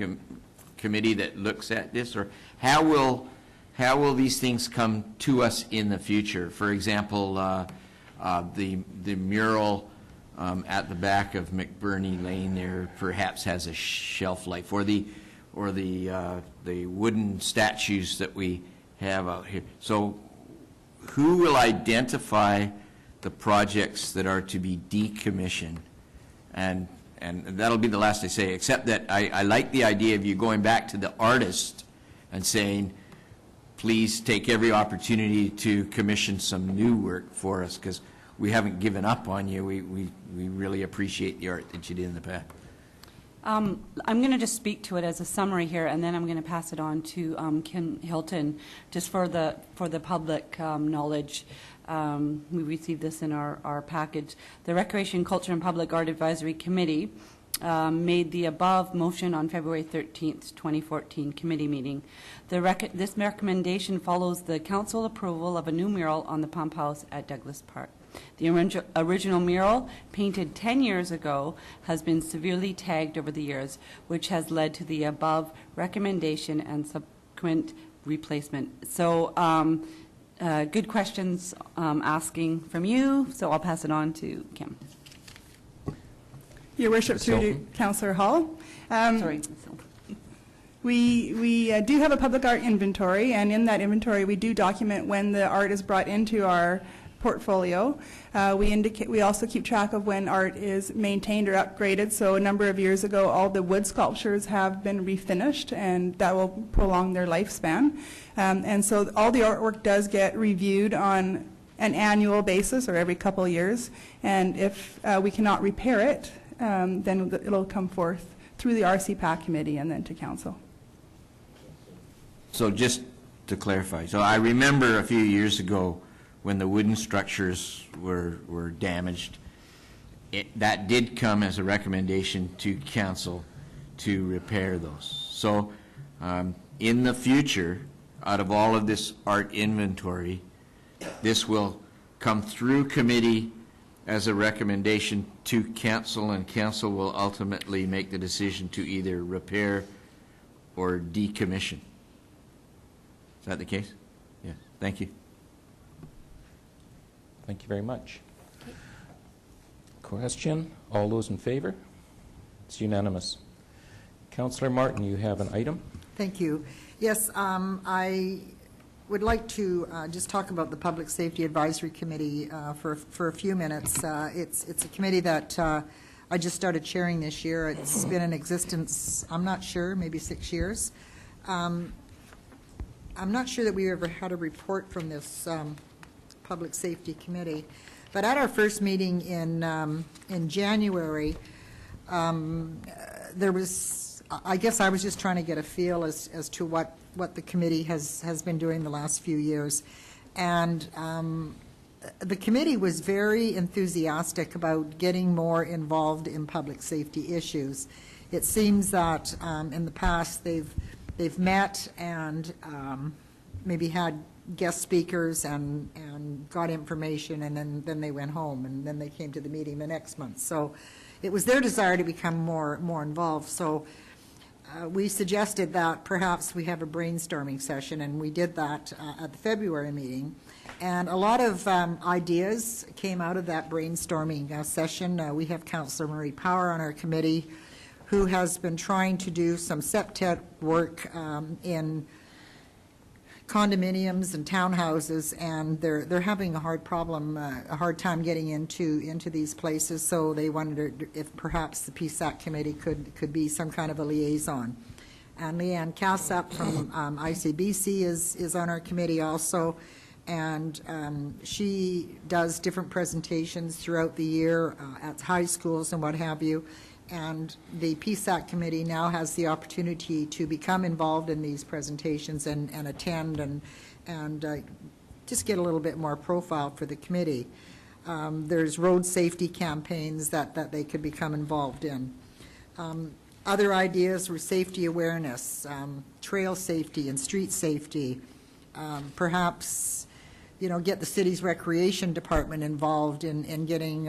Committee that looks at this, or how will these things come to us in the future? For example, the mural at the back of McBurney Lane there perhaps has a shelf life, or the wooden statues that we have out here. So who will identify the projects that are to be decommissioned? And that'll be the last I say, except that I like the idea of you going back to the artist and saying, please take every opportunity to commission some new work for us, because we haven't given up on you. We really appreciate the art that you did in the past. I'm going to just speak to it as a summary here, and then I'm going to pass it on to Kim Hilton, just for the public knowledge. We received this in our package. The Recreation, Culture, and Public Art Advisory Committee made the above motion on February 13th, 2014 committee meeting. This recommendation follows the council approval of a new mural on the pump house at Douglas Park. The original mural, painted 10 years ago, has been severely tagged over the years, which has led to the above recommendation and subsequent replacement. So good questions asking from you, so I'll pass it on to Kim. Your Worship, through to Councillor Hall. Sorry. We do have a public art inventory, and in that inventory we do document when the art is brought into our portfolio. We also keep track of when art is maintained or upgraded. So a number of years ago, all the wood sculptures have been refinished, and that will prolong their lifespan. And so all the artwork does get reviewed on an annual basis or every couple of years. And if we cannot repair it, then it'll come forth through the RCPAC committee and then to council. So just to clarify, so I remember a few years ago when the wooden structures were damaged, that did come as a recommendation to council to repair those. So in the future, out of all of this art inventory, this will come through committee as a recommendation to council, and council will ultimately make the decision to either repair or decommission. Is that the case? Yes. Thank you. Thank you very much. Question? All those in favor? It's unanimous. Councillor Martin, you have an item? Thank you. Yes, I would like to just talk about the Public Safety Advisory Committee for a few minutes. It's a committee that I just started chairing this year. It's been in existence, I'm not sure, maybe 6 years. I'm not sure that we ever had a report from this Public Safety Committee, but at our first meeting in January, there was, I guess I was just trying to get a feel as to what the committee has been doing the last few years. And the committee was very enthusiastic about getting more involved in public safety issues. It seems that in the past they've met and maybe had guest speakers and got information, and then they went home, and then they came to the meeting the next month. So it was their desire to become more involved. So we suggested that perhaps we have a brainstorming session, and we did that at the February meeting. And a lot of ideas came out of that brainstorming session. We have Councillor Marie Power on our committee, who has been trying to do some septet work in condominiums and townhouses, and they're having a hard time getting into these places. So they wondered if perhaps the PSAC committee could be some kind of a liaison. And Leanne Cassap from ICBC is on our committee also, and she does different presentations throughout the year at high schools and what have you. And the PSAC committee now has the opportunity to become involved in these presentations and attend and just get a little bit more profile for the committee. There's road safety campaigns that they could become involved in. Other ideas were safety awareness, trail safety and street safety, perhaps get the city's recreation department involved in getting,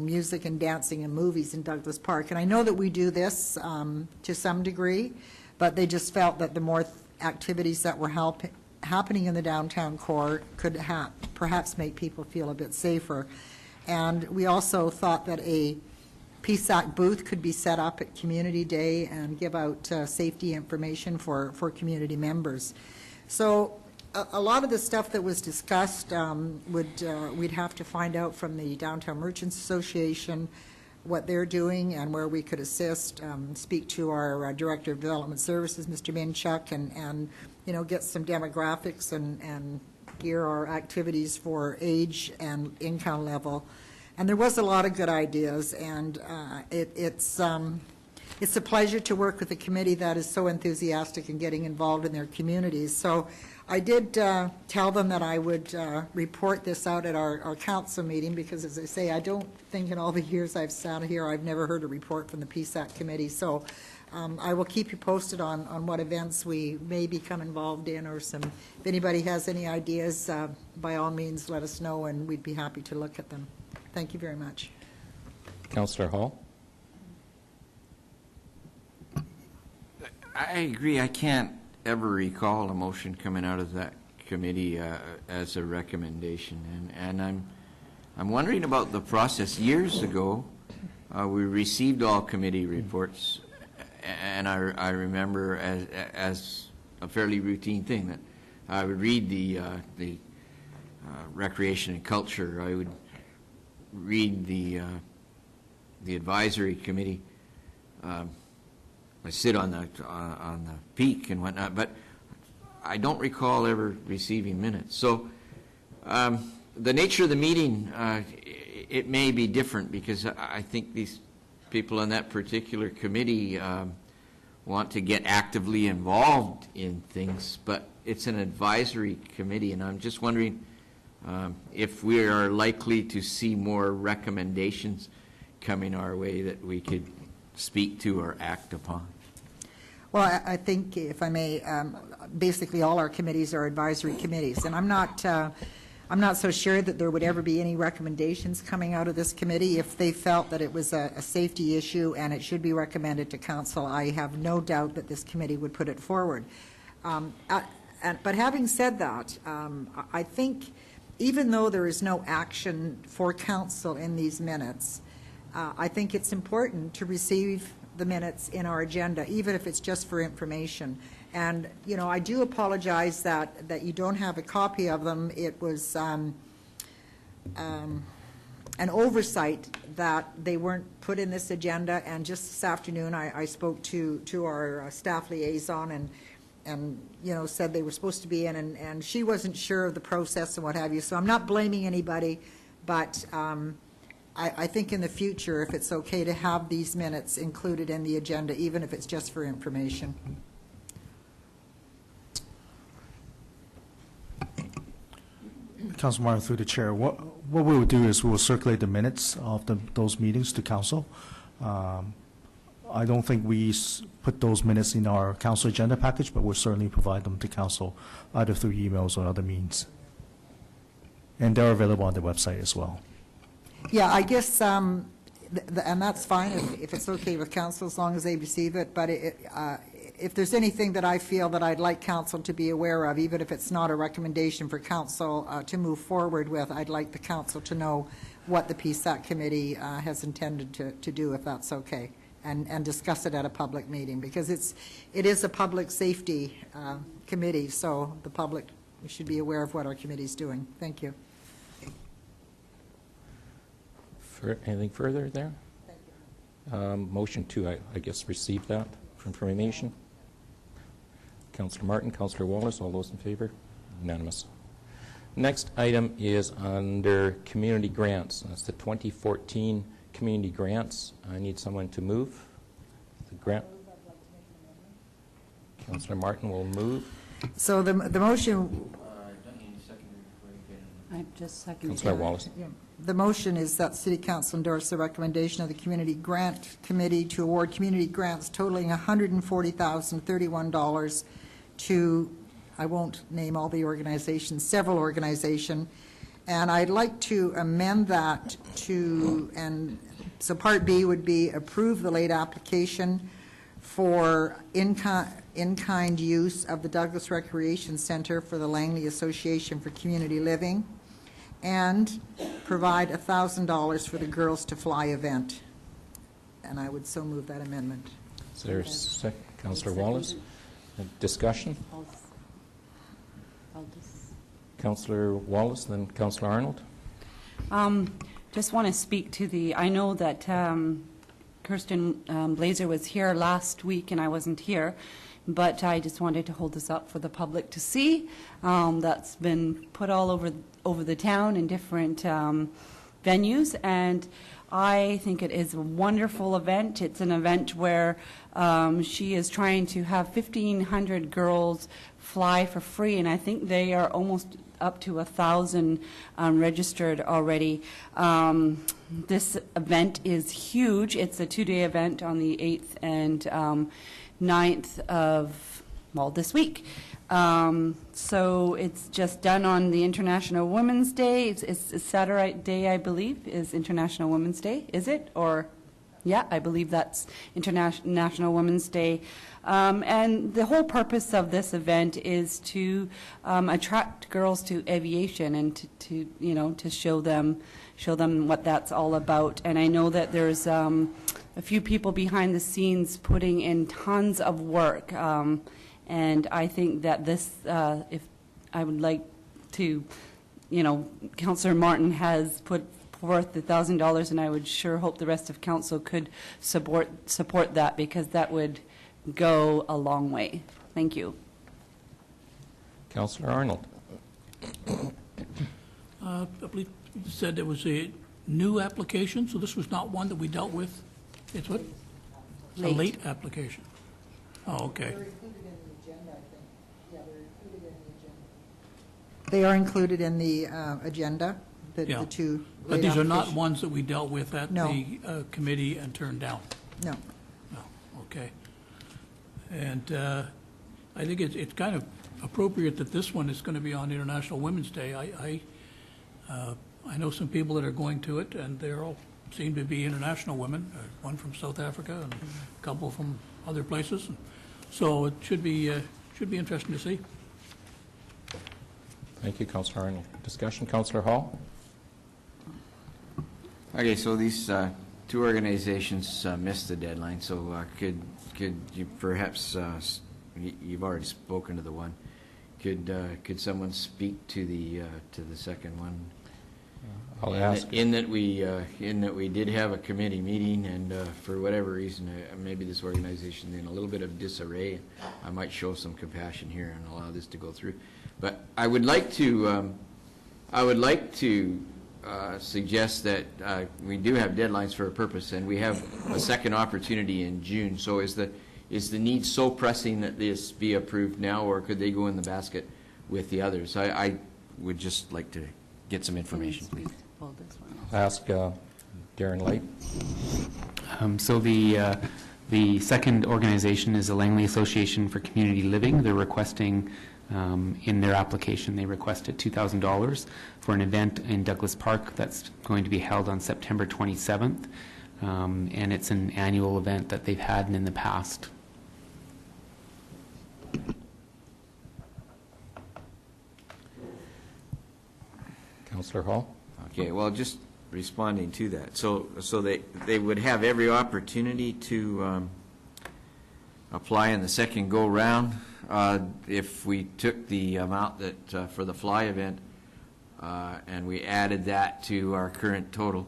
music and dancing and movies in Douglas Park. And I know that we do this to some degree, but they just felt that the more activities that were happening in the downtown core could perhaps make people feel a bit safer. And we also thought that a PSAC booth could be set up at Community Day and give out safety information for community members. So a lot of the stuff that was discussed we'd have to find out from the Downtown Merchants Association what they're doing and where we could assist, speak to our Director of Development Services, Mr. Minchuk, and get some demographics and gear our activities for age and income level. And there was a lot of good ideas, and it's a pleasure to work with a committee that is so enthusiastic in getting involved in their communities. So I did tell them that I would report this out at our council meeting, because, as I say, I don't think in all the years I've sat here I've never heard a report from the PSAC committee. So I will keep you posted on what events we may become involved in, or if anybody has any ideas, by all means let us know, and we'd be happy to look at them. Thank you very much. Councillor Hall? I agree. I can't ever recall a motion coming out of that committee as a recommendation, and I'm wondering about the process. Years ago, we received all committee reports, and I remember as a fairly routine thing that I would read the recreation and culture. I would read the advisory committee. I sit on the peak and whatnot, but I don't recall ever receiving minutes. So the nature of the meeting, it may be different, because I think these people on that particular committee want to get actively involved in things, but it's an advisory committee, and I'm just wondering if we are likely to see more recommendations coming our way that we could speak to or act upon. Well, I think, if I may, basically all our committees are advisory committees, and I'm not so sure that there would ever be any recommendations coming out of this committee. If they felt that it was a safety issue and it should be recommended to council, I have no doubt that this committee would put it forward. But having said that, I think even though there is no action for council in these minutes, I think it's important to receive the minutes in our agenda, even if it's just for information. And, I do apologize that you don't have a copy of them. It was an oversight that they weren't put in this agenda, and just this afternoon I spoke to our staff liaison and said they were supposed to be in, and she wasn't sure of the process and what have you. So I'm not blaming anybody, but I think in the future, if it's okay to have these minutes included in the agenda, even if it's just for information. Councilor Martin, through the chair, what we will do is we will circulate the minutes of those meetings to council. I don't think we put those minutes in our council agenda package, but we'll certainly provide them to council either through emails or other means. And they're available on the website as well. Yeah, I guess, and that's fine if it's okay with council, as long as they receive it. But if there's anything that I feel that I'd like council to be aware of, even if it's not a recommendation for council to move forward with, I'd like the council to know what the PSAC committee has intended to do, if that's okay, and discuss it at a public meeting, because it is a public safety committee, so the public should be aware of what our committee's doing. Thank you. Anything further there? Motion to, I guess, receive that for information. Councillor Martin, Councillor Wallace, all those in favor? Unanimous. Next item is under community grants. That's the 2014 community grants. I need someone to move the grant. Councillor Martin will move. So the motion. I just seconded. Councillor Wallace. Yeah. The motion is that City Council endorse the recommendation of the Community Grant Committee to award community grants totaling $140,031 to I won't name all the organizations, several organizations, and I'd like to amend that to, and so Part B would be approve the late application for in-kind use of the Douglas Recreation Center for the Langley Association for Community Living, and provide $1,000 for the Girls to Fly event. And I would so move that amendment. Is there a second? Councillor Wallace? Discussion? Councillor Wallace, then Councillor Arnold. Just want to speak to the, I know that Kirsten Blazer was here last week and I wasn't here, but I just wanted to hold this up for the public to see. That's been put all over the town in different venues, and I think it is a wonderful event. It's an event where she is trying to have 1,500 girls fly for free, and I think they are almost up to 1,000 registered already. This event is huge. It's a 2-day event on the 8th and 9th of, well, this week. So it's just done on the International Women's Day. It's Saturday, I believe, is International Women's Day. Is it? Or, yeah, I believe that's International Women's Day. And the whole purpose of this event is to attract girls to aviation and to you know, to show them what that's all about. And I know that there's a few people behind the scenes putting in tons of work. And I think that this, if I would like to, you know, Councillor Martin has put forth the $1,000, and I would sure hope the rest of council could support that, because that would go a long way. Thank you. Councillor Arnold. I believe you said there was a new application, so this was not one that we dealt with. It's what? Late. A late application. Oh, okay. They are included in the agenda, Yeah. the two. But late these are not applications. ones that we dealt with at No. the committee and turned down? No. No, okay. And I think it's kind of appropriate that this one is going to be on International Women's Day. I know some people that are going to it, and they all seem to be international women, one from South Africa and a couple from other places. So it should be interesting to see. Thank you, Councillor Arnold. Discussion, Councillor Hall? Okay, so these two organizations missed the deadline, so could you perhaps, you've already spoken to the one, could someone speak to the second one? I'll ask. In that we did have a committee meeting, and for whatever reason, maybe this organization is in a little bit of disarray. I might show some compassion here and allow this to go through. But I would like to suggest that we do have deadlines for a purpose, and we have a second opportunity in June. So is the need so pressing that this be approved now, or could they go in the basket with the others? I would just like to get some information, please. I'll ask Darren Light. So the second organization is the Langley Association for Community Living. They're requesting, in their application, they requested $2,000 for an event in Douglas Park that's going to be held on September 27th. And it's an annual event that they've had in the past. Councillor Hall? Okay, well, just responding to that. So they would have every opportunity to apply in the second go-round. If we took the amount that for the fly event and we added that to our current total,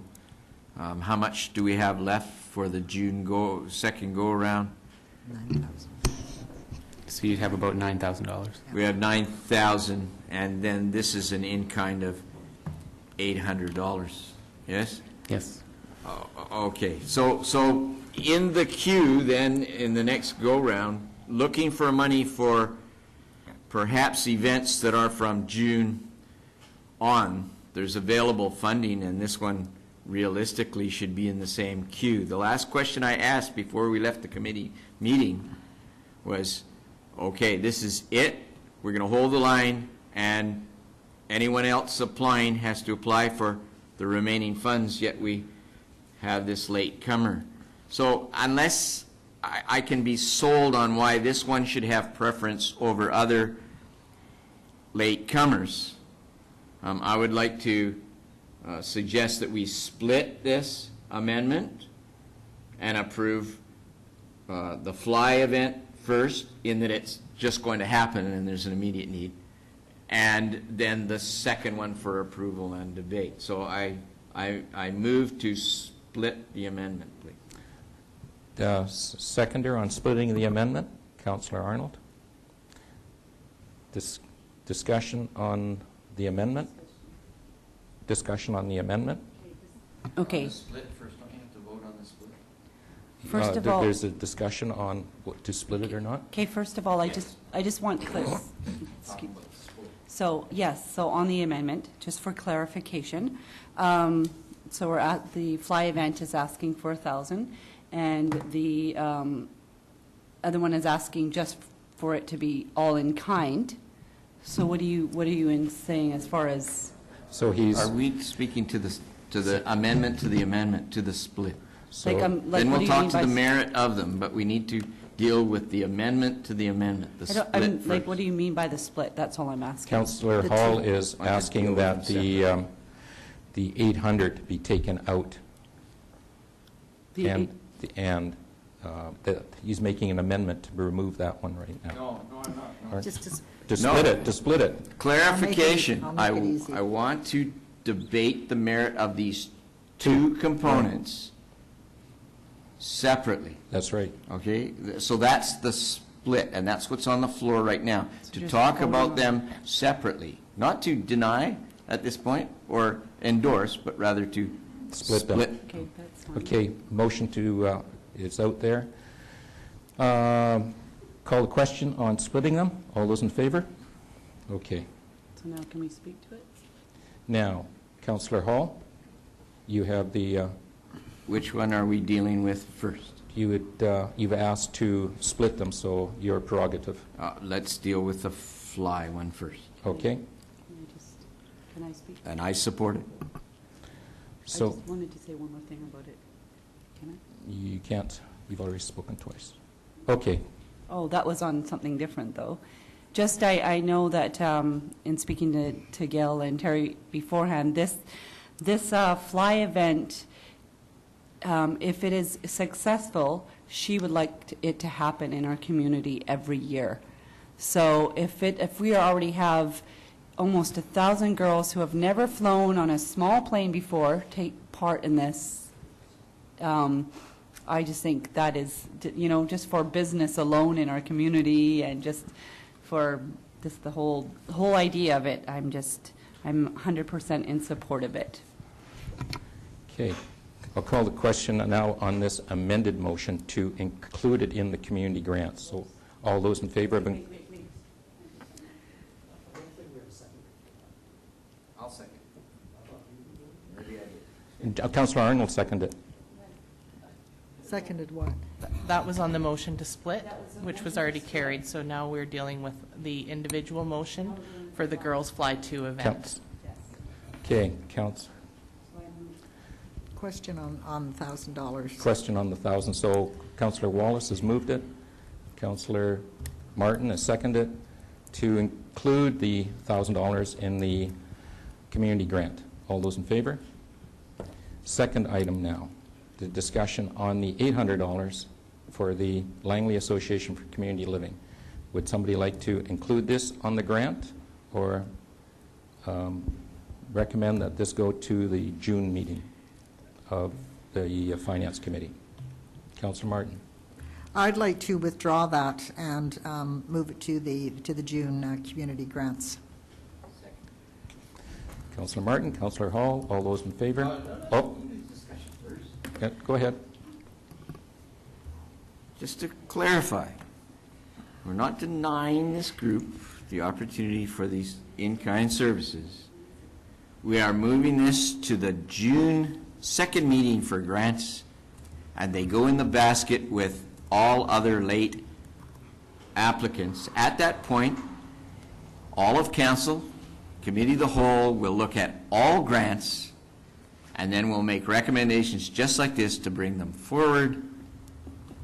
how much do we have left for the June second go-around? 9,000. So you'd have about $9,000. We have 9,000, and then this is an in-kind of $800. Yes? Yes. Okay, so in the queue then, in the next go-round, looking for money for perhaps events that are from June on, there's available funding, and this one realistically should be in the same queue. The last question I asked before we left the committee meeting was, okay, this is it, we're going to hold the line, and anyone else applying has to apply for the remaining funds, yet we have this late comer. So unless I can be sold on why this one should have preference over other late comers, I would like to suggest that we split this amendment and approve the fly event first, in that it's just going to happen and there's an immediate need, and then the second one for approval and debate. So I move to split the amendment, please. Seconder on splitting the amendment, Councillor Arnold. Discussion on the amendment? Discussion on the amendment? Okay. On the split first, don't you have to vote on the split? First of all, there's a discussion on to split it or not? okay, first of all, I just want so, yes, so on the amendment, just for clarification, so we're at, the fly event is asking for 1,000, and the other one is asking just for it to be all in kind. So what are you saying as far as? So he's. Are we speaking to the amendment to the split? So like, then what we'll do you talk mean to by the merit of them, but we need to deal with the amendment to the amendment, the split first. like, what do you mean by the split? That's all I'm asking. Councillor The Hall two. is I could asking deal that with them the 800 be taken out, The and that he's making an amendment to remove that one right now. No, I'm not. Just to To split it, to split it. Clarification, I'll make it easy. I want to debate the merit of these two components separately, That's right. okay? So that's the split, and that's what's on the floor right now, to just talk vote about on them separately, not to deny at this point or endorse, but rather to Split them. Okay, that's fine. Okay, motion to, is out there. Call the question on splitting them. All those in favor? Okay. So now can we speak to it? Now, Councillor Hall, you have the, Which one are we dealing with first? you've asked to split them, so your prerogative. Let's deal with the fly one first, Okay? Can I speak? and I support it. I So just wanted to say one more thing about it. Can I? you can't, you've already spoken twice. Okay. Oh, that was on something different, though. Just, I know that in speaking to Gail and Terry beforehand, this fly event, if it is successful, she would like it to happen in our community every year. So if we already have almost 1,000 girls who have never flown on a small plane before take part in this, I just think that is, just for business alone in our community, and just for just the whole idea of it, I'm 100% in support of it. Okay. I'll call the question now on this amended motion to include it in the community grants. So all those in favor of... I'll second. Councillor Arnold seconded it. Seconded what? That was on the motion to split, which was already carried, so now we're dealing with the individual motion for the Girls Fly 2 event. Okay, counts. Question on $1,000. Question on the 1,000. So Councillor Wallace has moved it. Councillor Martin has seconded it to include the $1,000 in the community grant. All those in favor? Second item now, the discussion on the $800 for the Langley Association for Community Living. Would somebody like to include this on the grant, or recommend that this go to the June meeting of the Finance Committee? Councillor Martin. I'd like to withdraw that and move it to the June community grants. Councillor Martin, Councillor Hall, all those in favor? Oh, yeah, go ahead. Just to clarify, we're not denying this group the opportunity for these in-kind services. We are moving this to the June 2nd meeting for grants, and they go in the basket with all other late applicants. At that point, all of council, committee of the whole, will look at all grants, and then we'll make recommendations just like this to bring them forward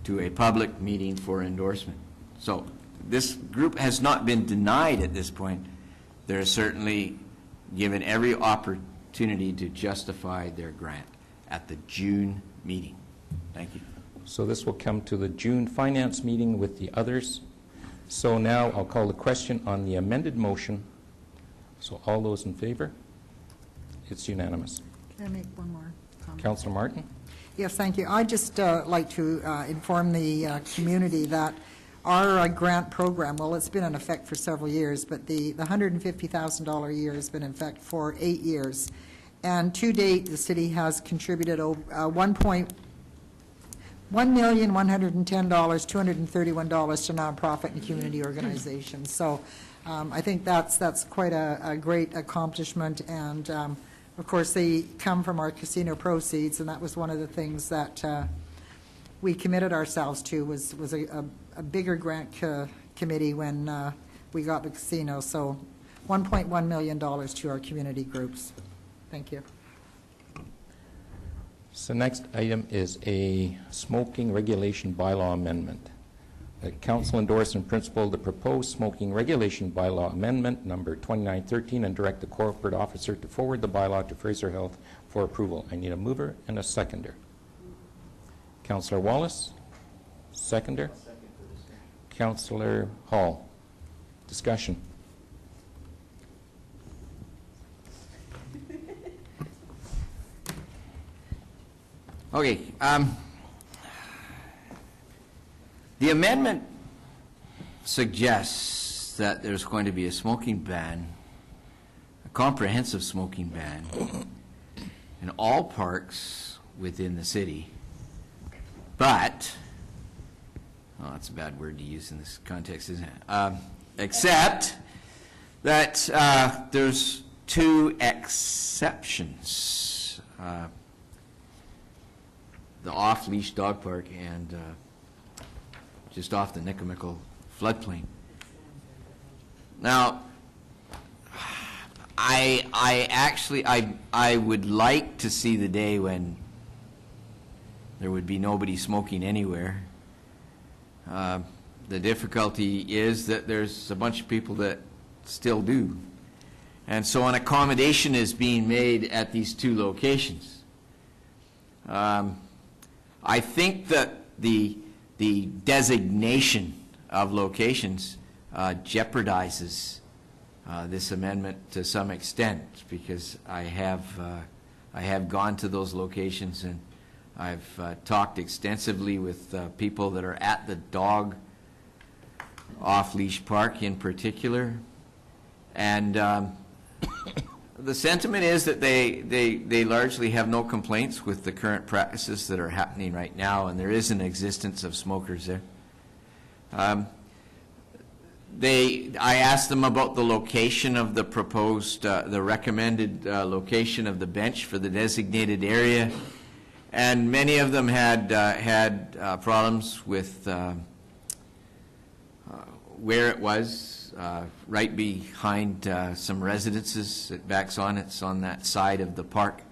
to a public meeting for endorsement. So this group has not been denied at this point. They're certainly given every opportunity to justify their grant at the June meeting. Thank you. So this will come to the June finance meeting with the others. So now I'll call the question on the amended motion. So all those in favor? It's unanimous. Can I make one more comment? Councillor Martin? Yes, thank you. I'd just like to inform the community that our grant program, well, it's been in effect for several years, but the $150,000 a year has been in effect for 8 years. And to date, the city has contributed $1,110,231 to nonprofit and community organizations. So I think that's quite a great accomplishment, and of course they come from our casino proceeds, and that was one of the things that we committed ourselves to was a bigger grant committee when we got the casino. So $1.1 million to our community groups. Thank you. So next item is a smoking regulation bylaw amendment. The council endorse in principle the proposed smoking regulation bylaw amendment number 2913 and direct the corporate officer to forward the bylaw to Fraser Health for approval. I need a mover and a seconder. Councillor Wallace, seconder. Councillor Hall, discussion. Okay. The amendment suggests that there's going to be a smoking ban, a comprehensive smoking ban, in all parks within the city. But, oh, that's a bad word to use in this context, isn't it? Except that there's 2 exceptions. The off-leash dog park and just off the Nicamickle floodplain. Now, I would like to see the day when there would be nobody smoking anywhere. The difficulty is that there's a bunch of people that still do. And so an accommodation is being made at these 2 locations. I think that the designation of locations jeopardizes this amendment to some extent, because I have gone to those locations, and I've talked extensively with people that are at the dog off-leash park in particular, and the sentiment is that they largely have no complaints with the current practices that are happening right now, and there is an existence of smokers there. I asked them about the location of the proposed, the recommended location of the bench for the designated area, and many of them had problems with where it was. Right behind some residences it backs on. It's on that side of the park.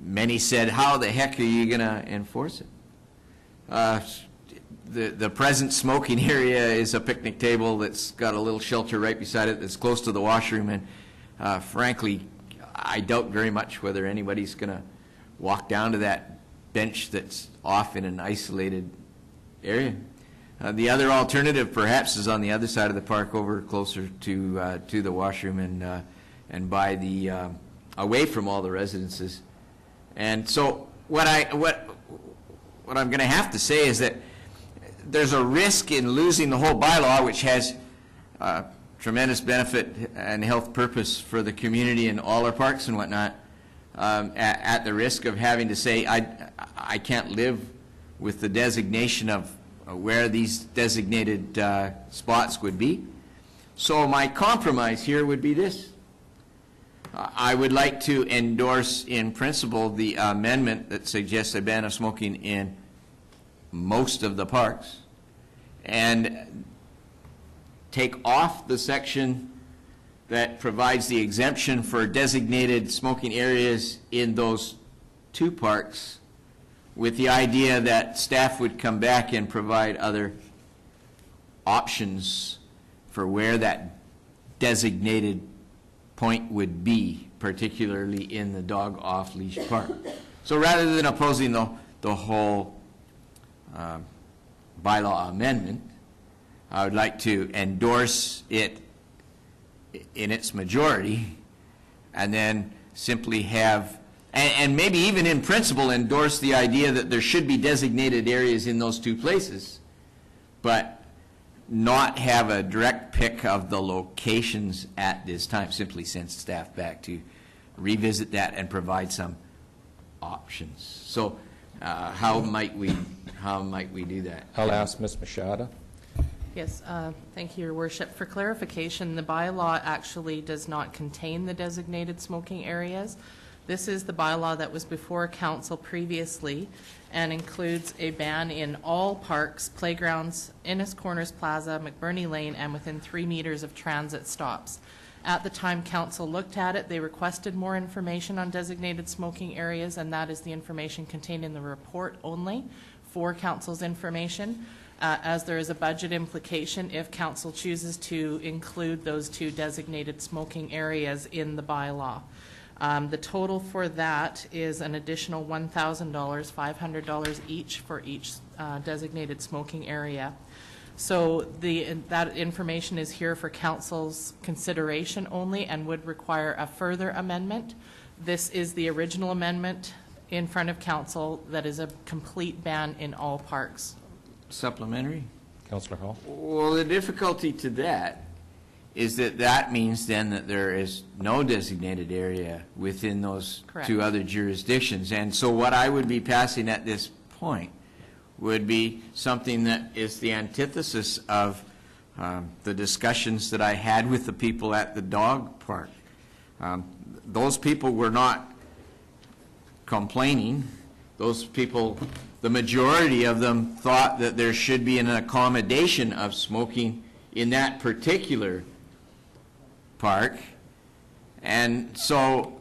Many said, how the heck are you going to enforce it? The present smoking area is a picnic table that's got a little shelter right beside it that's close to the washroom, and frankly, I doubt very much whether anybody's going to walk down to that bench that's off in an isolated area. The other alternative, perhaps, is on the other side of the park, over closer to the washroom and by the away from all the residences. And so, what I'm going to have to say is that there's a risk in losing the whole bylaw, which has tremendous benefit and health purpose for the community and all our parks and whatnot, at the risk of having to say I can't live with the designation of where these designated spots would be. So my compromise here would be this. I would like to endorse in principle the amendment that suggests a ban of smoking in most of the parks, and take off the section that provides the exemption for designated smoking areas in those two parks, with the idea that staff would come back and provide other options for where that designated point would be, particularly in the dog off-leash park. So rather than opposing the whole bylaw amendment, I would like to endorse it in its majority, and then simply have, and maybe even in principle endorse the idea that there should be designated areas in those two places, but not have a direct pick of the locations at this time. Simply send staff back to revisit that and provide some options. So how might we do that? I'll ask Ms. Machado. Yes, thank you, Your Worship. For clarification, the bylaw actually does not contain the designated smoking areas. This is the bylaw that was before council previously and includes a ban in all parks, playgrounds, Innis Corners Plaza, McBurney Lane, and within 3 meters of transit stops. At the time council looked at it, they requested more information on designated smoking areas, and that is the information contained in the report only for council's information. As there is a budget implication if council chooses to include those two designated smoking areas in the bylaw. The total for that is an additional $1,000, $500 each for each designated smoking area. So that information is here for council's consideration only and would require a further amendment. This is the original amendment in front of council that is a complete ban in all parks. Supplementary? Councillor Hall. Well, the difficulty to that is that means then that there is no designated area within those Correct. two other jurisdictions. And so what I would be passing at this point would be something that is the antithesis of the discussions that I had with the people at the dog park. Those people were not complaining. Those people, the majority of them, thought that there should be an accommodation of smoking in that particular park. And so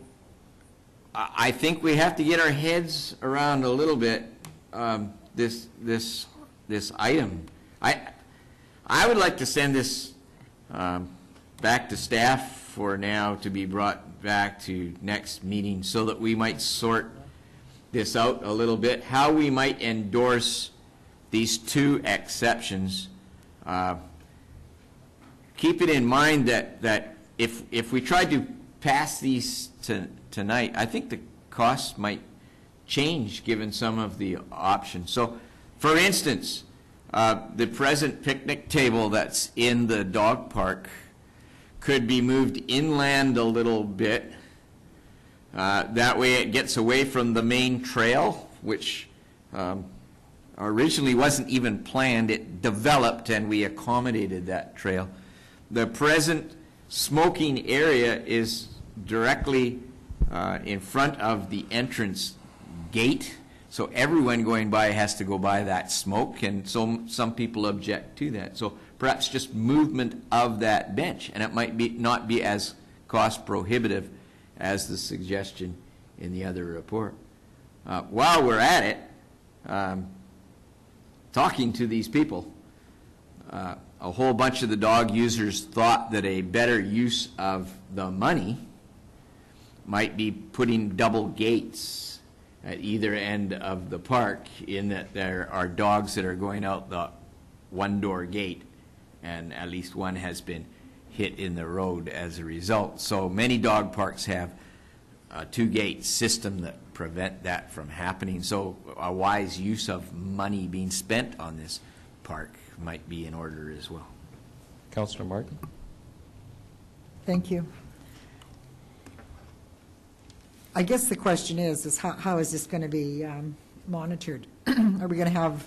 I think we have to get our heads around a little bit this item. I would like to send this back to staff for now to be brought back to next meeting so that we might sort this out a little bit, how we might endorse these two exceptions. Keep it in mind that if we tried to pass these tonight, I think the costs might change given some of the options. So, for instance, the present picnic table that's in the dog park could be moved inland a little bit. That way it gets away from the main trail, which originally wasn't even planned. It developed and we accommodated that trail. The present smoking area is directly in front of the entrance gate, so everyone going by has to go by that smoke, and so some people object to that. So perhaps just movement of that bench, and it might not be as cost prohibitive as the suggestion in the other report. While we're at it, talking to these people, a whole bunch of the dog users thought that a better use of the money might be putting double gates at either end of the park, in that there are dogs that are going out the one-door gate, and at least one has been hit in the road as a result. So many dog parks have a two-gate system that prevent that from happening. So a wise use of money being spent on this park might be in order as well. Councillor Martin. Thank you. I guess the question is how is this going to be monitored? Are we going to have,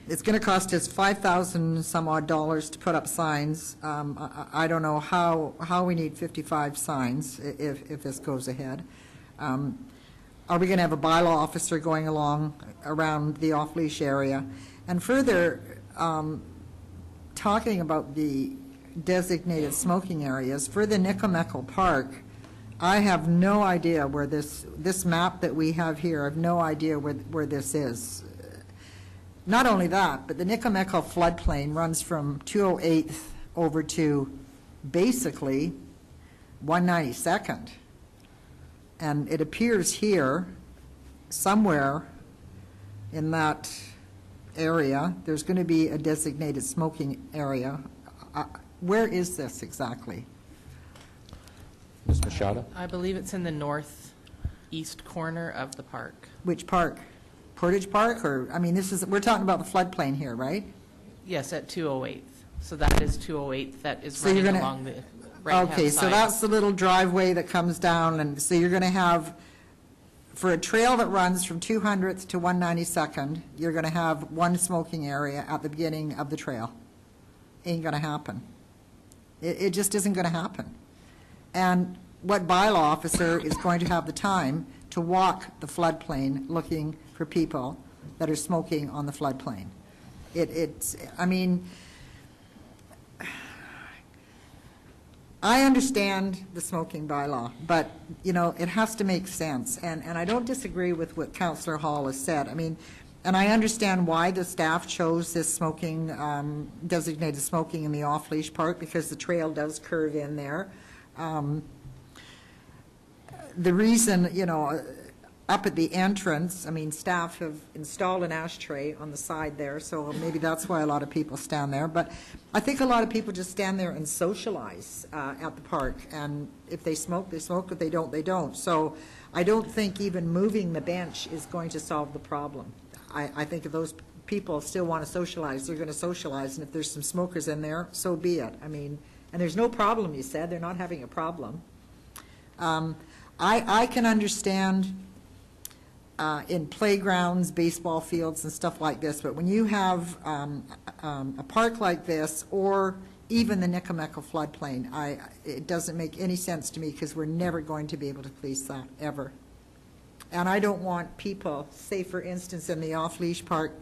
it's going to cost us $5,000 some odd to put up signs. I don't know how we need 55 signs if this goes ahead. Are we going to have a bylaw officer going along around the off-leash area? And further, talking about the designated smoking areas, for the Nickel Park, I have no idea where this map that we have here, I have no idea where this is. Not only that, but the Nickel floodplain runs from 208th over to basically 192nd. And it appears here, somewhere in that area, there's going to be a designated smoking area. Where is this exactly? Ms. Machado? I believe it's in the northeast corner of the park. Which park? Portage Park, or, I mean, we're talking about the floodplain here, right? Yes, at 208th. So that is 208th, that is So you're running gonna- along the right-hand side. Okay, so that's the little driveway that comes down, and so you're going to have, for a trail that runs from 200th to 192nd, you're going to have one smoking area at the beginning of the trail. Ain't going to happen. It just isn't going to happen. And what bylaw officer is going to have the time to walk the floodplain looking for people that are smoking on the floodplain? I mean, I understand the smoking bylaw, but, you know, it has to make sense. And I don't disagree with what Councillor Hall has said. I mean, and I understand why the staff chose this smoking, designated smoking in the off-leash part, because the trail does curve in there. The reason, you know, up at the entrance, I mean, staff have installed an ashtray on the side there, so maybe that's why a lot of people stand there. But I think a lot of people just stand there and socialize at the park, and if they smoke, they smoke. If they don't, they don't. So I don't think even moving the bench is going to solve the problem. I think if those people still want to socialize, they're going to socialize, and if there's some smokers in there, so be it. I mean, and there's no problem, you said. They're not having a problem. I can understand in playgrounds, baseball fields, and stuff like this, but when you have a park like this, or even the Nickel floodplain, it doesn't make any sense to me, because we're never going to be able to police that, ever. And I don't want people, say for instance in the off-leash park,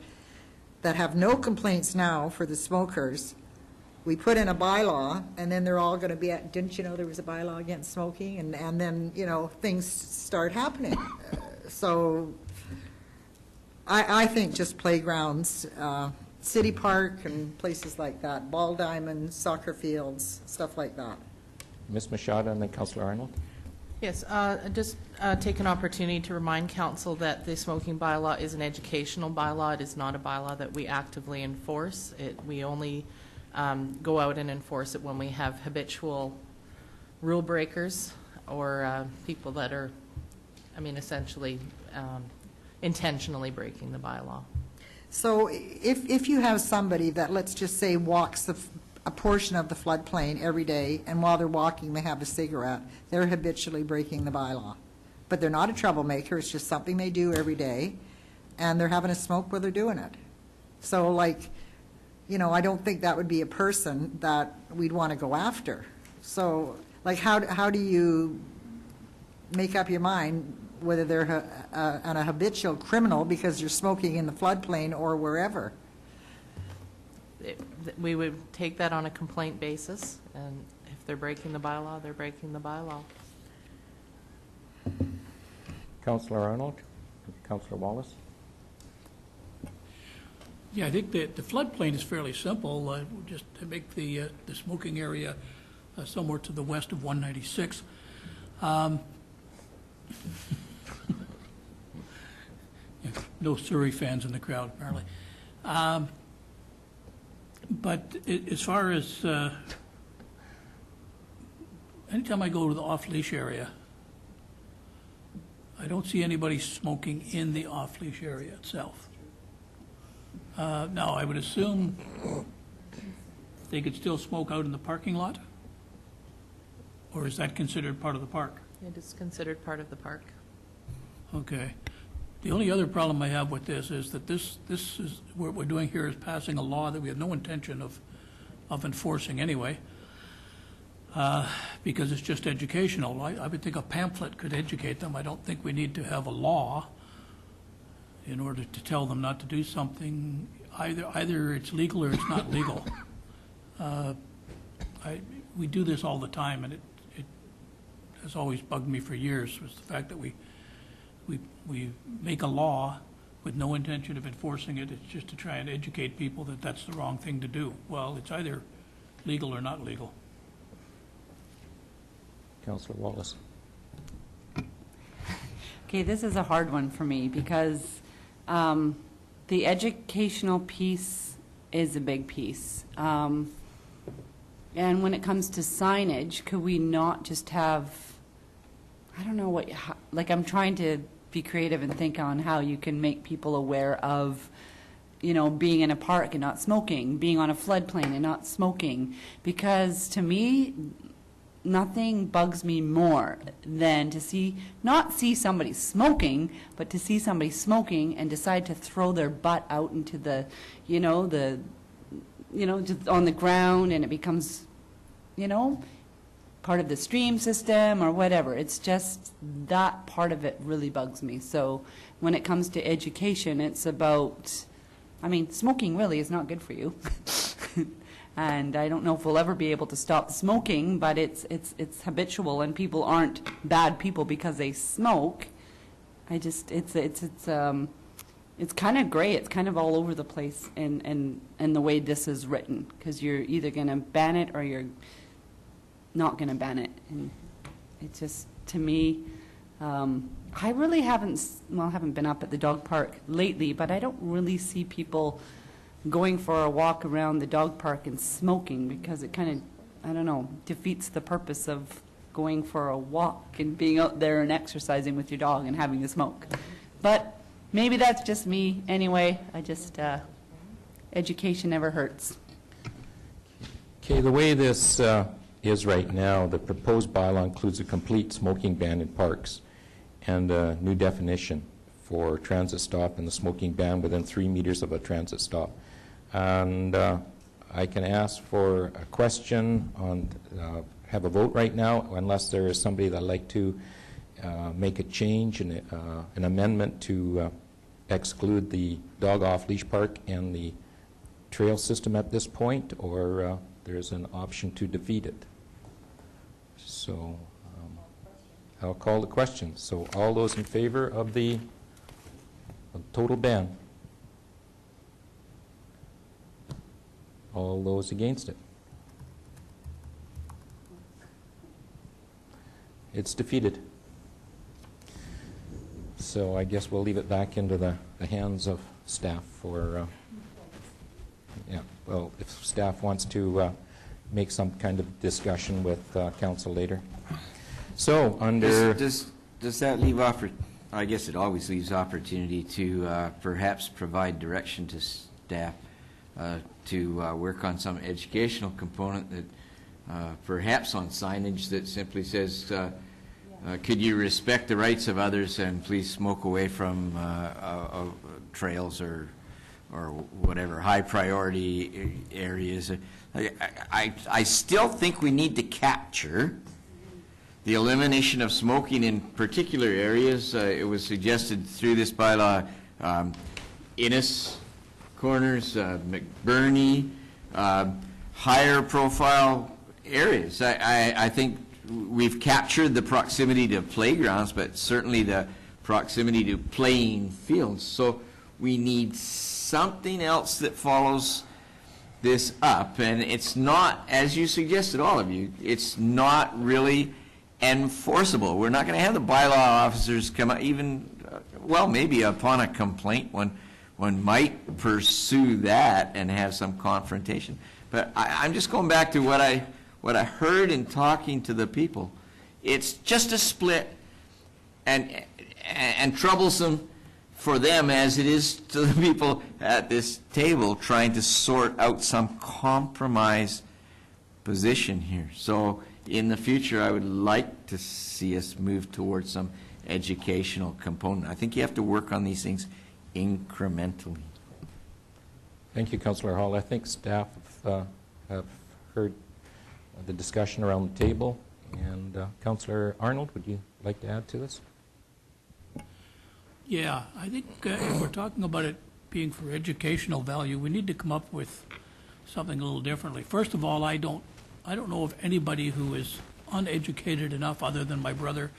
that have no complaints now for the smokers. We put in a bylaw, and then they're all going to be at, didn't you know there was a bylaw against smoking? And then, you know, things start happening. So I think just playgrounds, City Park and places like that, ball diamonds, soccer fields, stuff like that. Ms. Machado and then Councillor Arnold. Yes, just take an opportunity to remind council that the smoking bylaw is an educational bylaw. It is not a bylaw that we actively enforce. We only go out and enforce it when we have habitual rule breakers or people that are, I mean, essentially intentionally breaking the bylaw. So if you have somebody that, let's just say, walks a portion of the floodplain every day, and while they're walking they have a cigarette, they're habitually breaking the bylaw. But they're not a troublemaker, it's just something they do every day, and they're having a smoke while they're doing it. So, like, you know, I don't think that would be a person that we'd want to go after. So, like, how do you make up your mind whether they're a habitual criminal because you're smoking in the floodplain or wherever? We would take that on a complaint basis, and if they're breaking the bylaw, they're breaking the bylaw. Councillor Arnold, Councillor Wallace. Yeah, I think that the floodplain is fairly simple, just to make the smoking area somewhere to the west of 196. No Surrey fans in the crowd, apparently. But as far as, anytime I go to the off-leash area, I don't see anybody smoking in the off-leash area itself. Now, I would assume they could still smoke out in the parking lot? Or is that considered part of the park? It is considered part of the park. Okay. The only other problem I have with this is that this is, what we're doing here is passing a law that we have no intention of enforcing anyway, because it's just educational. I would think a pamphlet could educate them. I don't think we need to have a law in order to tell them not to do something. Either it's legal or it's not legal. We do this all the time, and it has always bugged me for years, was the fact that we make a law with no intention of enforcing it. It's just to try and educate people that that's the wrong thing to do. Well, it's either legal or not legal. Councillor Wallace. Okay, this is a hard one for me because the educational piece is a big piece. And when it comes to signage, could we not just have, I don't know what, like I'm trying to be creative and think on how you can make people aware of, you know, being in a park and not smoking, being on a floodplain and not smoking. Because to me, nothing bugs me more than to not see somebody smoking, but to see somebody smoking and decide to throw their butt out into the, just on the ground, and it becomes, part of the stream system or whatever. It's just that part of it really bugs me. So when it comes to education, it's about, smoking really is not good for you. And I don't know if we'll ever be able to stop smoking, but it's habitual, and people aren't bad people because they smoke. It's kind of gray. It's kind of all over the place in the way this is written, because you're either going to ban it or you're not going to ban it. And it's just, to me, I really haven't been up at the dog park lately, but I don't really see people going for a walk around the dog park and smoking, because it kind of, defeats the purpose of going for a walk and being out there and exercising with your dog and having a smoke. But maybe that's just me. Anyway, education never hurts. Okay, the way this is right now, the proposed bylaw includes a complete smoking ban in parks and a new definition for transit stop and the smoking ban within 3 meters of a transit stop. And I can ask for a question on, have a vote right now, unless there is somebody that'd like to make a change, an amendment to exclude the dog off-leash park and the trail system at this point, or there's an option to defeat it. So I'll call the question. So all those in favor of the total ban? All those against it? It's defeated. So I guess we'll leave it back into the hands of staff for, well, if staff wants to make some kind of discussion with council later. So under... Does that leave I guess it always leaves opportunity to perhaps provide direction to staff to work on some educational component that perhaps on signage that simply says, could you respect the rights of others and please smoke away from trails or whatever high priority areas. I still think we need to capture the elimination of smoking in particular areas. It was suggested through this bylaw, Innes Corners, McBurney, higher profile areas. I think we've captured the proximity to playgrounds, but certainly the proximity to playing fields. So we need something else that follows this up, and it's not, as you suggested, all of you, it's not really enforceable. We're not going to have the bylaw officers come out, even, well, maybe upon a complaint, one might pursue that and have some confrontation. But I'm just going back to what I heard in talking to the people. It's just a split and troublesome for them as it is to the people at this table trying to sort out some compromise position here. So in the future, I would like to see us move towards some educational component. I think you have to work on these things incrementally. Thank you, Councillor Hall. I think staff have heard the discussion around the table. And Councillor Arnold, would you like to add to this? Yeah, I think if we're talking about it being for educational value, we need to come up with something a little differently. First of all, I don't know of anybody who is uneducated enough, other than my brother,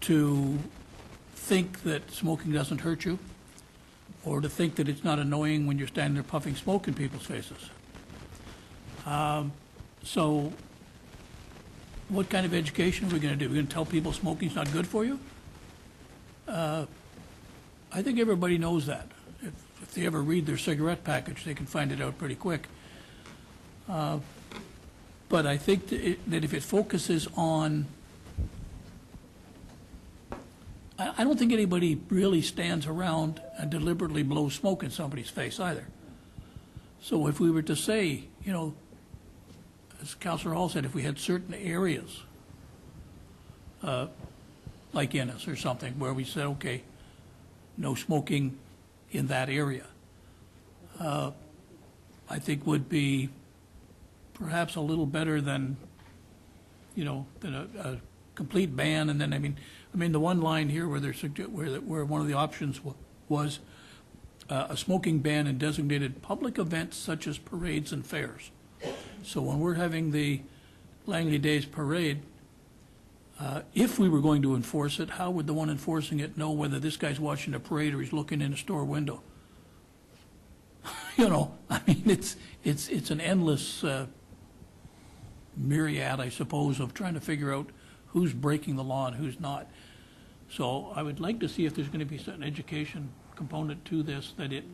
to think that smoking doesn't hurt you, or to think that it's not annoying when you're standing there puffing smoke in people's faces. So what kind of education are we going to do? We're going to tell people smoking's not good for you? I think everybody knows that. If they ever read their cigarette package, they can find it out pretty quick. But I think that if it focuses on, I don't think anybody really stands around and deliberately blows smoke in somebody's face either. So if we were to say, you know, as Councillor Hall said, if we had certain areas, like Ennis or something, where we said, okay, no smoking in that area, I think would be perhaps a little better than, you know, than a complete ban. And then, I mean, the one line here where where one of the options was a smoking ban in designated public events such as parades and fairs. So when we're having the Langley Days parade, if we were going to enforce it, how would the one enforcing it know whether this guy's watching a parade or he's looking in a store window? You know, I mean, it's an endless myriad, I suppose, of trying to figure out who's breaking the law and who's not. So I would like to see if there's going to be an education component to this, that it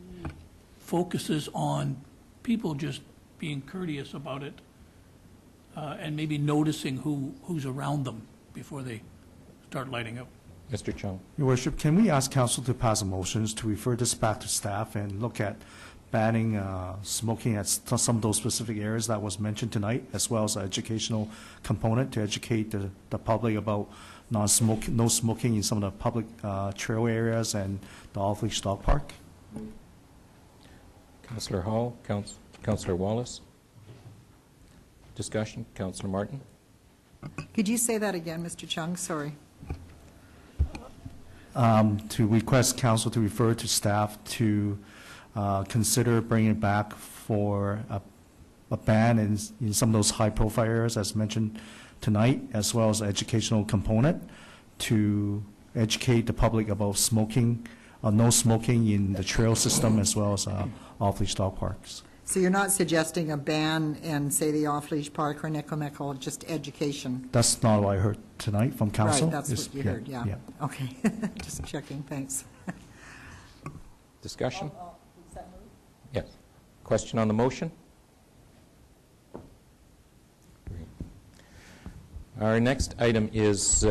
focuses on people just being courteous about it, and maybe noticing who's around them before they start lighting up. Mr. Chung. Your Worship, can we ask Council to pass a motion to refer this back to staff and look at banning smoking at some of those specific areas that was mentioned tonight, as well as an educational component to educate the public about no smoking in some of the public trail areas and the off-leash dog park? Councillor Hall, Councillor Wallace. Discussion, Councillor Martin. Could you say that again, Mr. Chung? Sorry. To request Council to refer to staff to consider bringing it back for a ban in some of those high-profile areas as mentioned tonight, as well as an educational component to educate the public about smoking, no smoking in the trail system, as well as off-leash dog parks. So you're not suggesting a ban in, say, the off-leash park or Nicomeco, just education? That's not what I heard tonight from Council. Right, that's what you heard, yeah. Okay, just checking, thanks. Discussion? Yes. Question on the motion? Our next item is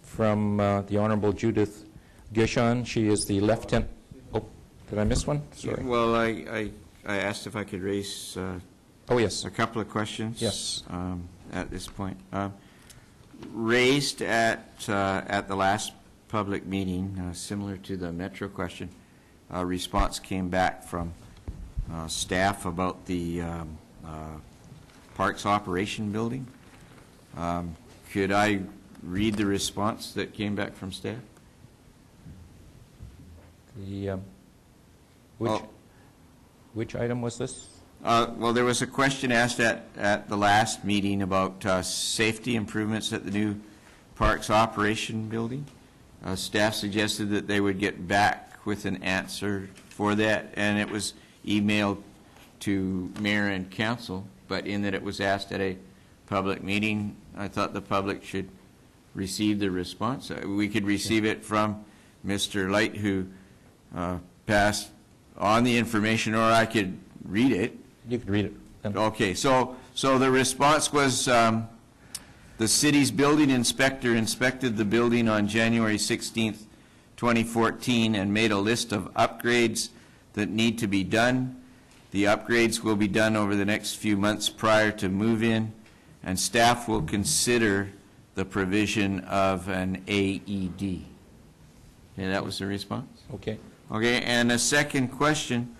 from the Honorable Judith Gielens. She is the Lieutenant. Oh, did I miss one? Sorry. Well, I asked if I could raise oh, yes. a couple of questions. Yes. At this point. Raised at the last public meeting, similar to the Metro question, a response came back from staff about the Parks Operation Building. Could I read the response that came back from staff? The which item was this? Well, there was a question asked at the last meeting about safety improvements at the new Parks Operation Building. Staff suggested that they would get back with an answer for that, and it was emailed to Mayor and Council, but in that it was asked at a public meeting, I thought the public should receive the response. We could receive it from Mr. Light, who passed on the information, or I could read it. You could read it. Okay, so the response was the city's building inspector inspected the building on January 16th, 2014, and made a list of upgrades that need to be done. The upgrades will be done over the next few months prior to move-in, and staff will consider the provision of an AED. Okay, that was the response? Okay. Okay, and a second question.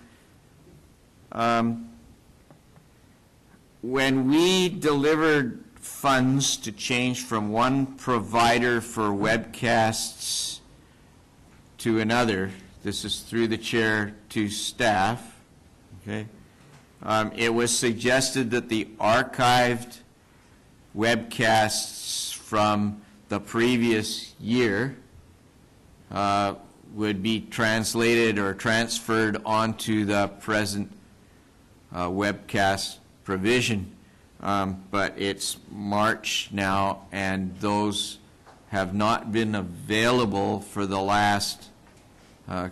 When we delivered funds to change from one provider for webcasts to another this is through the chair to staff, okay? It was suggested that the archived webcasts from the previous year would be translated or transferred onto the present webcast provision. But it's March now, and those have not been available for the last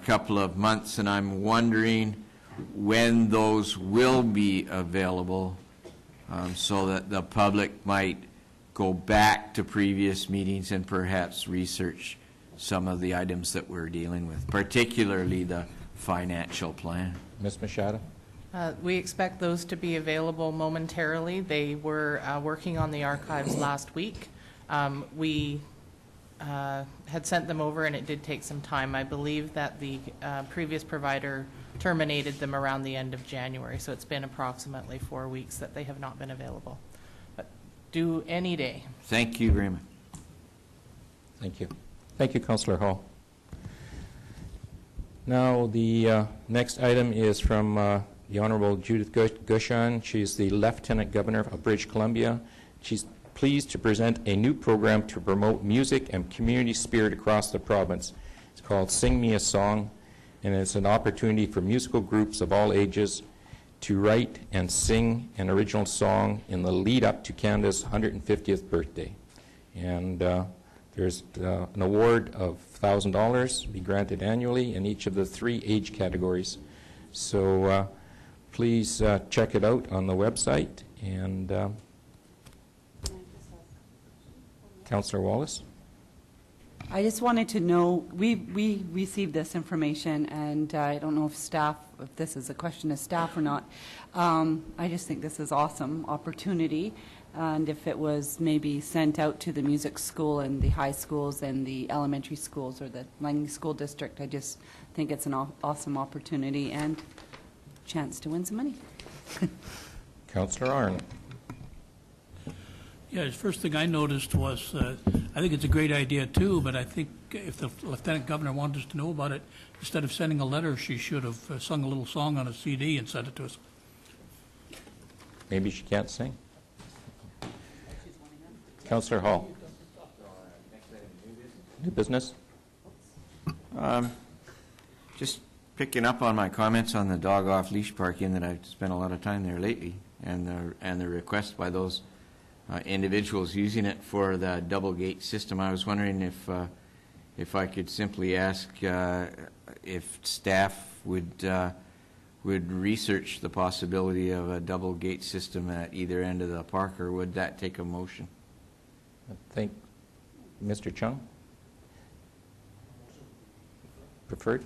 couple of months, and I'm wondering when those will be available, so that the public might go back to previous meetings and perhaps research some of the items that we're dealing with, particularly the financial plan. Ms. Machado? We expect those to be available momentarily. They were working on the archives last week. We had sent them over, and it did take some time. I believe that the previous provider terminated them around the end of January, so it's been approximately 4 weeks that they have not been available. But due any day. Thank you very much. Thank you. Thank you, Councillor Hall. Now, the next item is from the Honourable Judith Gushan. She's the Lieutenant Governor of British Columbia. She's pleased to present a new program to promote music and community spirit across the province. It's called Sing Me a Song, and it's an opportunity for musical groups of all ages to write and sing an original song in the lead up to Canada's 150th birthday. And there's an award of $1,000 to be granted annually in each of the 3 age categories. So please check it out on the website. And Councillor Wallace? I just wanted to know, we received this information, and I don't know if this is a question of staff or not. I just think this is awesome opportunity, and if it was maybe sent out to the music school and the high schools and the elementary schools or the Langley School District, I just think it's an awesome opportunity and chance to win some money. Councillor Arnott? Yeah, the first thing I noticed was, I think it's a great idea too, but I think if the Lieutenant Governor wanted us to know about it, instead of sending a letter, she should have sung a little song on a CD and sent it to us. Maybe she can't sing. Councillor Hall? New business? Just picking up on my comments on the dog off-leash parking, that I've spent a lot of time there lately, and the request by those individuals using it for the double gate system. I was wondering if I could simply ask if staff would research the possibility of a double gate system at either end of the park, or would that take a motion? I think Mr. Chung? Preferred?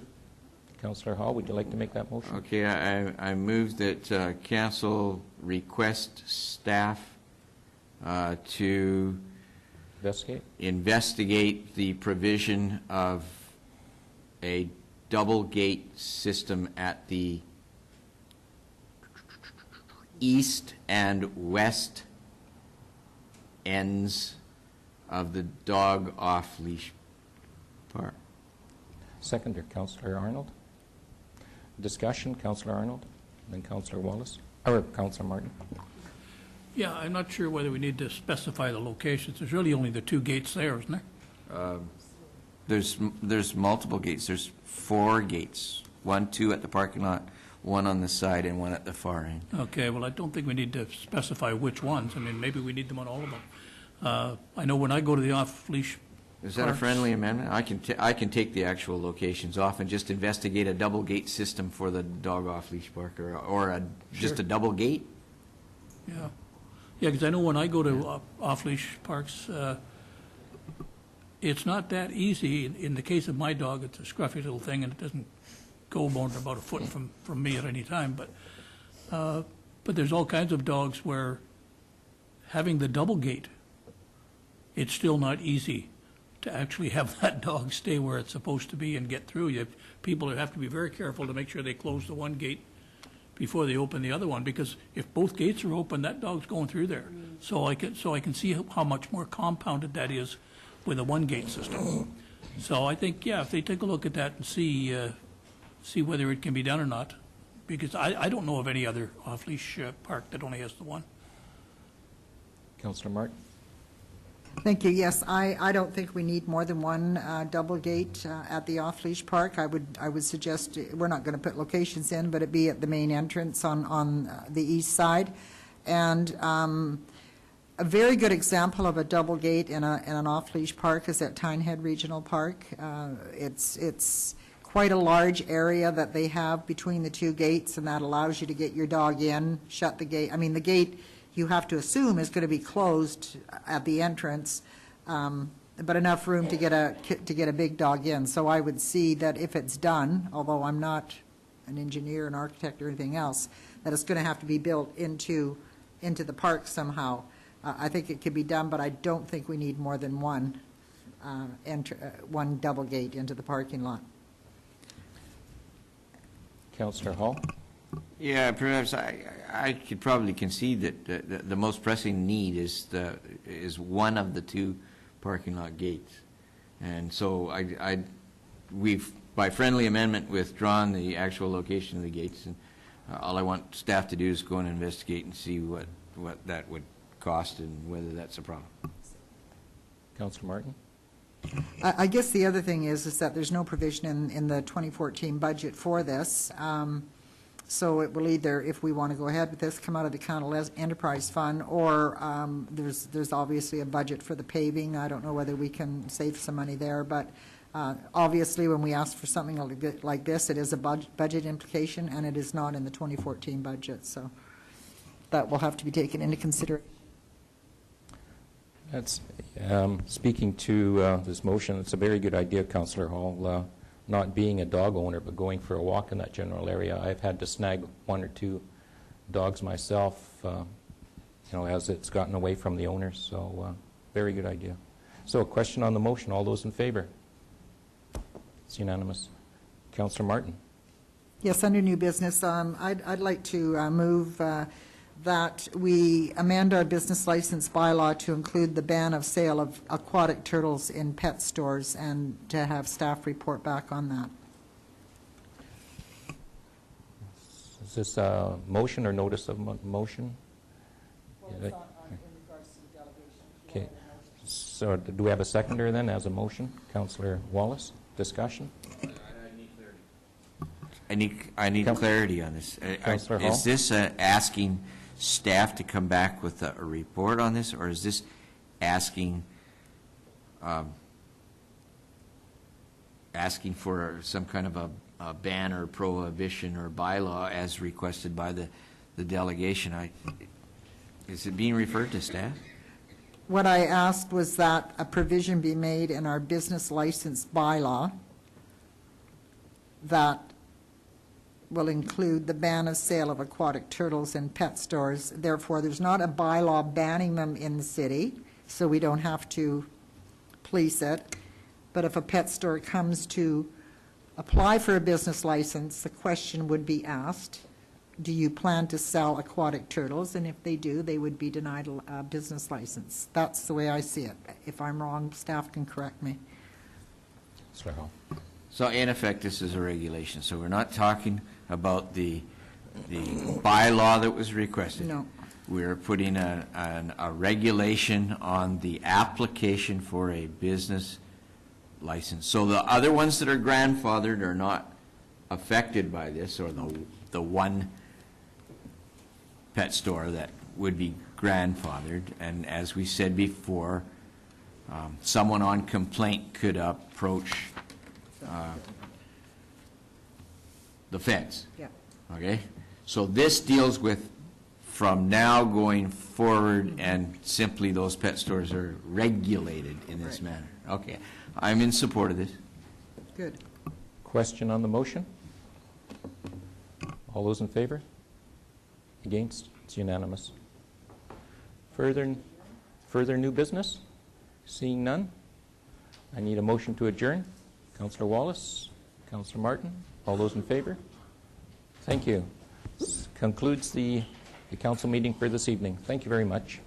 Councillor Hall, would you like to make that motion? Okay, I move that council request staff to investigate the provision of a double gate system at the east and west ends of the dog off-leash park. Seconder, Councillor Arnold. Discussion, Councillor Arnold, then Councillor Wallace, or Councillor Martin. Yeah, I'm not sure whether we need to specify the locations. There's really only the 2 gates there, isn't there? There's multiple gates. There's 4 gates. 1, 2 at the parking lot, 1 on the side, and 1 at the far end. Okay, well, I don't think we need to specify which ones. I mean, maybe we need them on all of them. I know when I go to the off-leash Is that a friendly amendment? I can take the actual locations off and just investigate a double gate system for the dog off-leash park, or just a double gate? Yeah. Yeah, because I know when I go to off-leash parks, it's not that easy. In the case of my dog, it's a scruffy little thing, and it doesn't go more than about a foot from me at any time. But there's all kinds of dogs where having the double gate, it's still not easy to actually have that dog stay where it's supposed to be and get through. People have to be very careful to make sure they close the one gate before they open the other one, because if both gates are open, that dog's going through there. So I can see how much more compounded that is with a one gate system. So I think, yeah, if they take a look at that and see see whether it can be done or not, because I don't know of any other off-leash park that only has the one. Councillor Martin? Thank you. Yes, I don't think we need more than one double gate at the off-leash park. I would suggest, we're not going to put locations in, but it be at the main entrance on the east side. And a very good example of a double gate in an off-leash park is at Tynehead Regional Park. It's quite a large area that they have between the two gates, and that allows you to get your dog in, shut the gate. I mean, the gate, you have to assume, is going to be closed at the entrance, but enough room to get a big dog in. So I would see that if it's done, although I'm not an engineer, an architect, or anything else, that it's going to have to be built into the park somehow. I think it could be done, but I don't think we need more than one double gate into the parking lot. Councillor Hall? Yeah, perhaps I could probably concede that the most pressing need is one of the two parking lot gates. And so we've, by friendly amendment, withdrawn the actual location of the gates. And all I want staff to do is go and investigate and see what that would cost and whether that's a problem. Councillor Martin? I guess the other thing is that there's no provision in the 2014 budget for this. So it will either, if we want to go ahead with this, come out of the County Enterprise Fund, or there's obviously a budget for the paving. I don't know whether we can save some money there, but obviously when we ask for something like this, it is a budget implication, and it is not in the 2014 budget. So that will have to be taken into consideration. That's, speaking to this motion, it's a very good idea, Councillor Hall. Not being a dog owner, but going for a walk in that general area, I've had to snag one or two dogs myself, as it's gotten away from the owners. So, very good idea. So, a question on the motion. All those in favor? It's unanimous. Councillor Martin. Yes, under new business, I'd like to move that we amend our business license bylaw to include the ban of sale of aquatic turtles in pet stores, and to have staff report back on that. Is this a motion or notice of motion? Well, it's not in regards to the delegation. Okay. So do we have a seconder then as a motion? Councillor Wallace, discussion? I need clarity on this. Councillor Hall? Is this asking staff to come back with a report on this, or is this asking for some kind of a ban or prohibition or bylaw as requested by the delegation? Is it being referred to staff? What I asked was that a provision be made in our business license bylaw that will include the ban of sale of aquatic turtles in pet stores. Therefore, there's not a bylaw banning them in the city, so we don't have to police it. But if a pet store comes to apply for a business license, the question would be asked, do you plan to sell aquatic turtles? And if they do, they would be denied a business license. That's the way I see it. If I'm wrong, staff can correct me. Councillor Hall. So in effect, this is a regulation. So we're not talking about the bylaw that was requested. No. We're putting a regulation on the application for a business license. So the other ones that are grandfathered are not affected by this, or the one pet store that would be grandfathered. And as we said before, someone on complaint could approach the fence. Yeah. Okay? So this deals with from now going forward, and simply those pet stores are regulated in this manner. Okay. I'm in support of this. Good. Question on the motion? All those in favor? Against? It's unanimous. Further new business? Seeing none? I need a motion to adjourn. Councillor Wallace, Councillor Martin, all those in favor? Thank you. This concludes the council meeting for this evening. Thank you very much.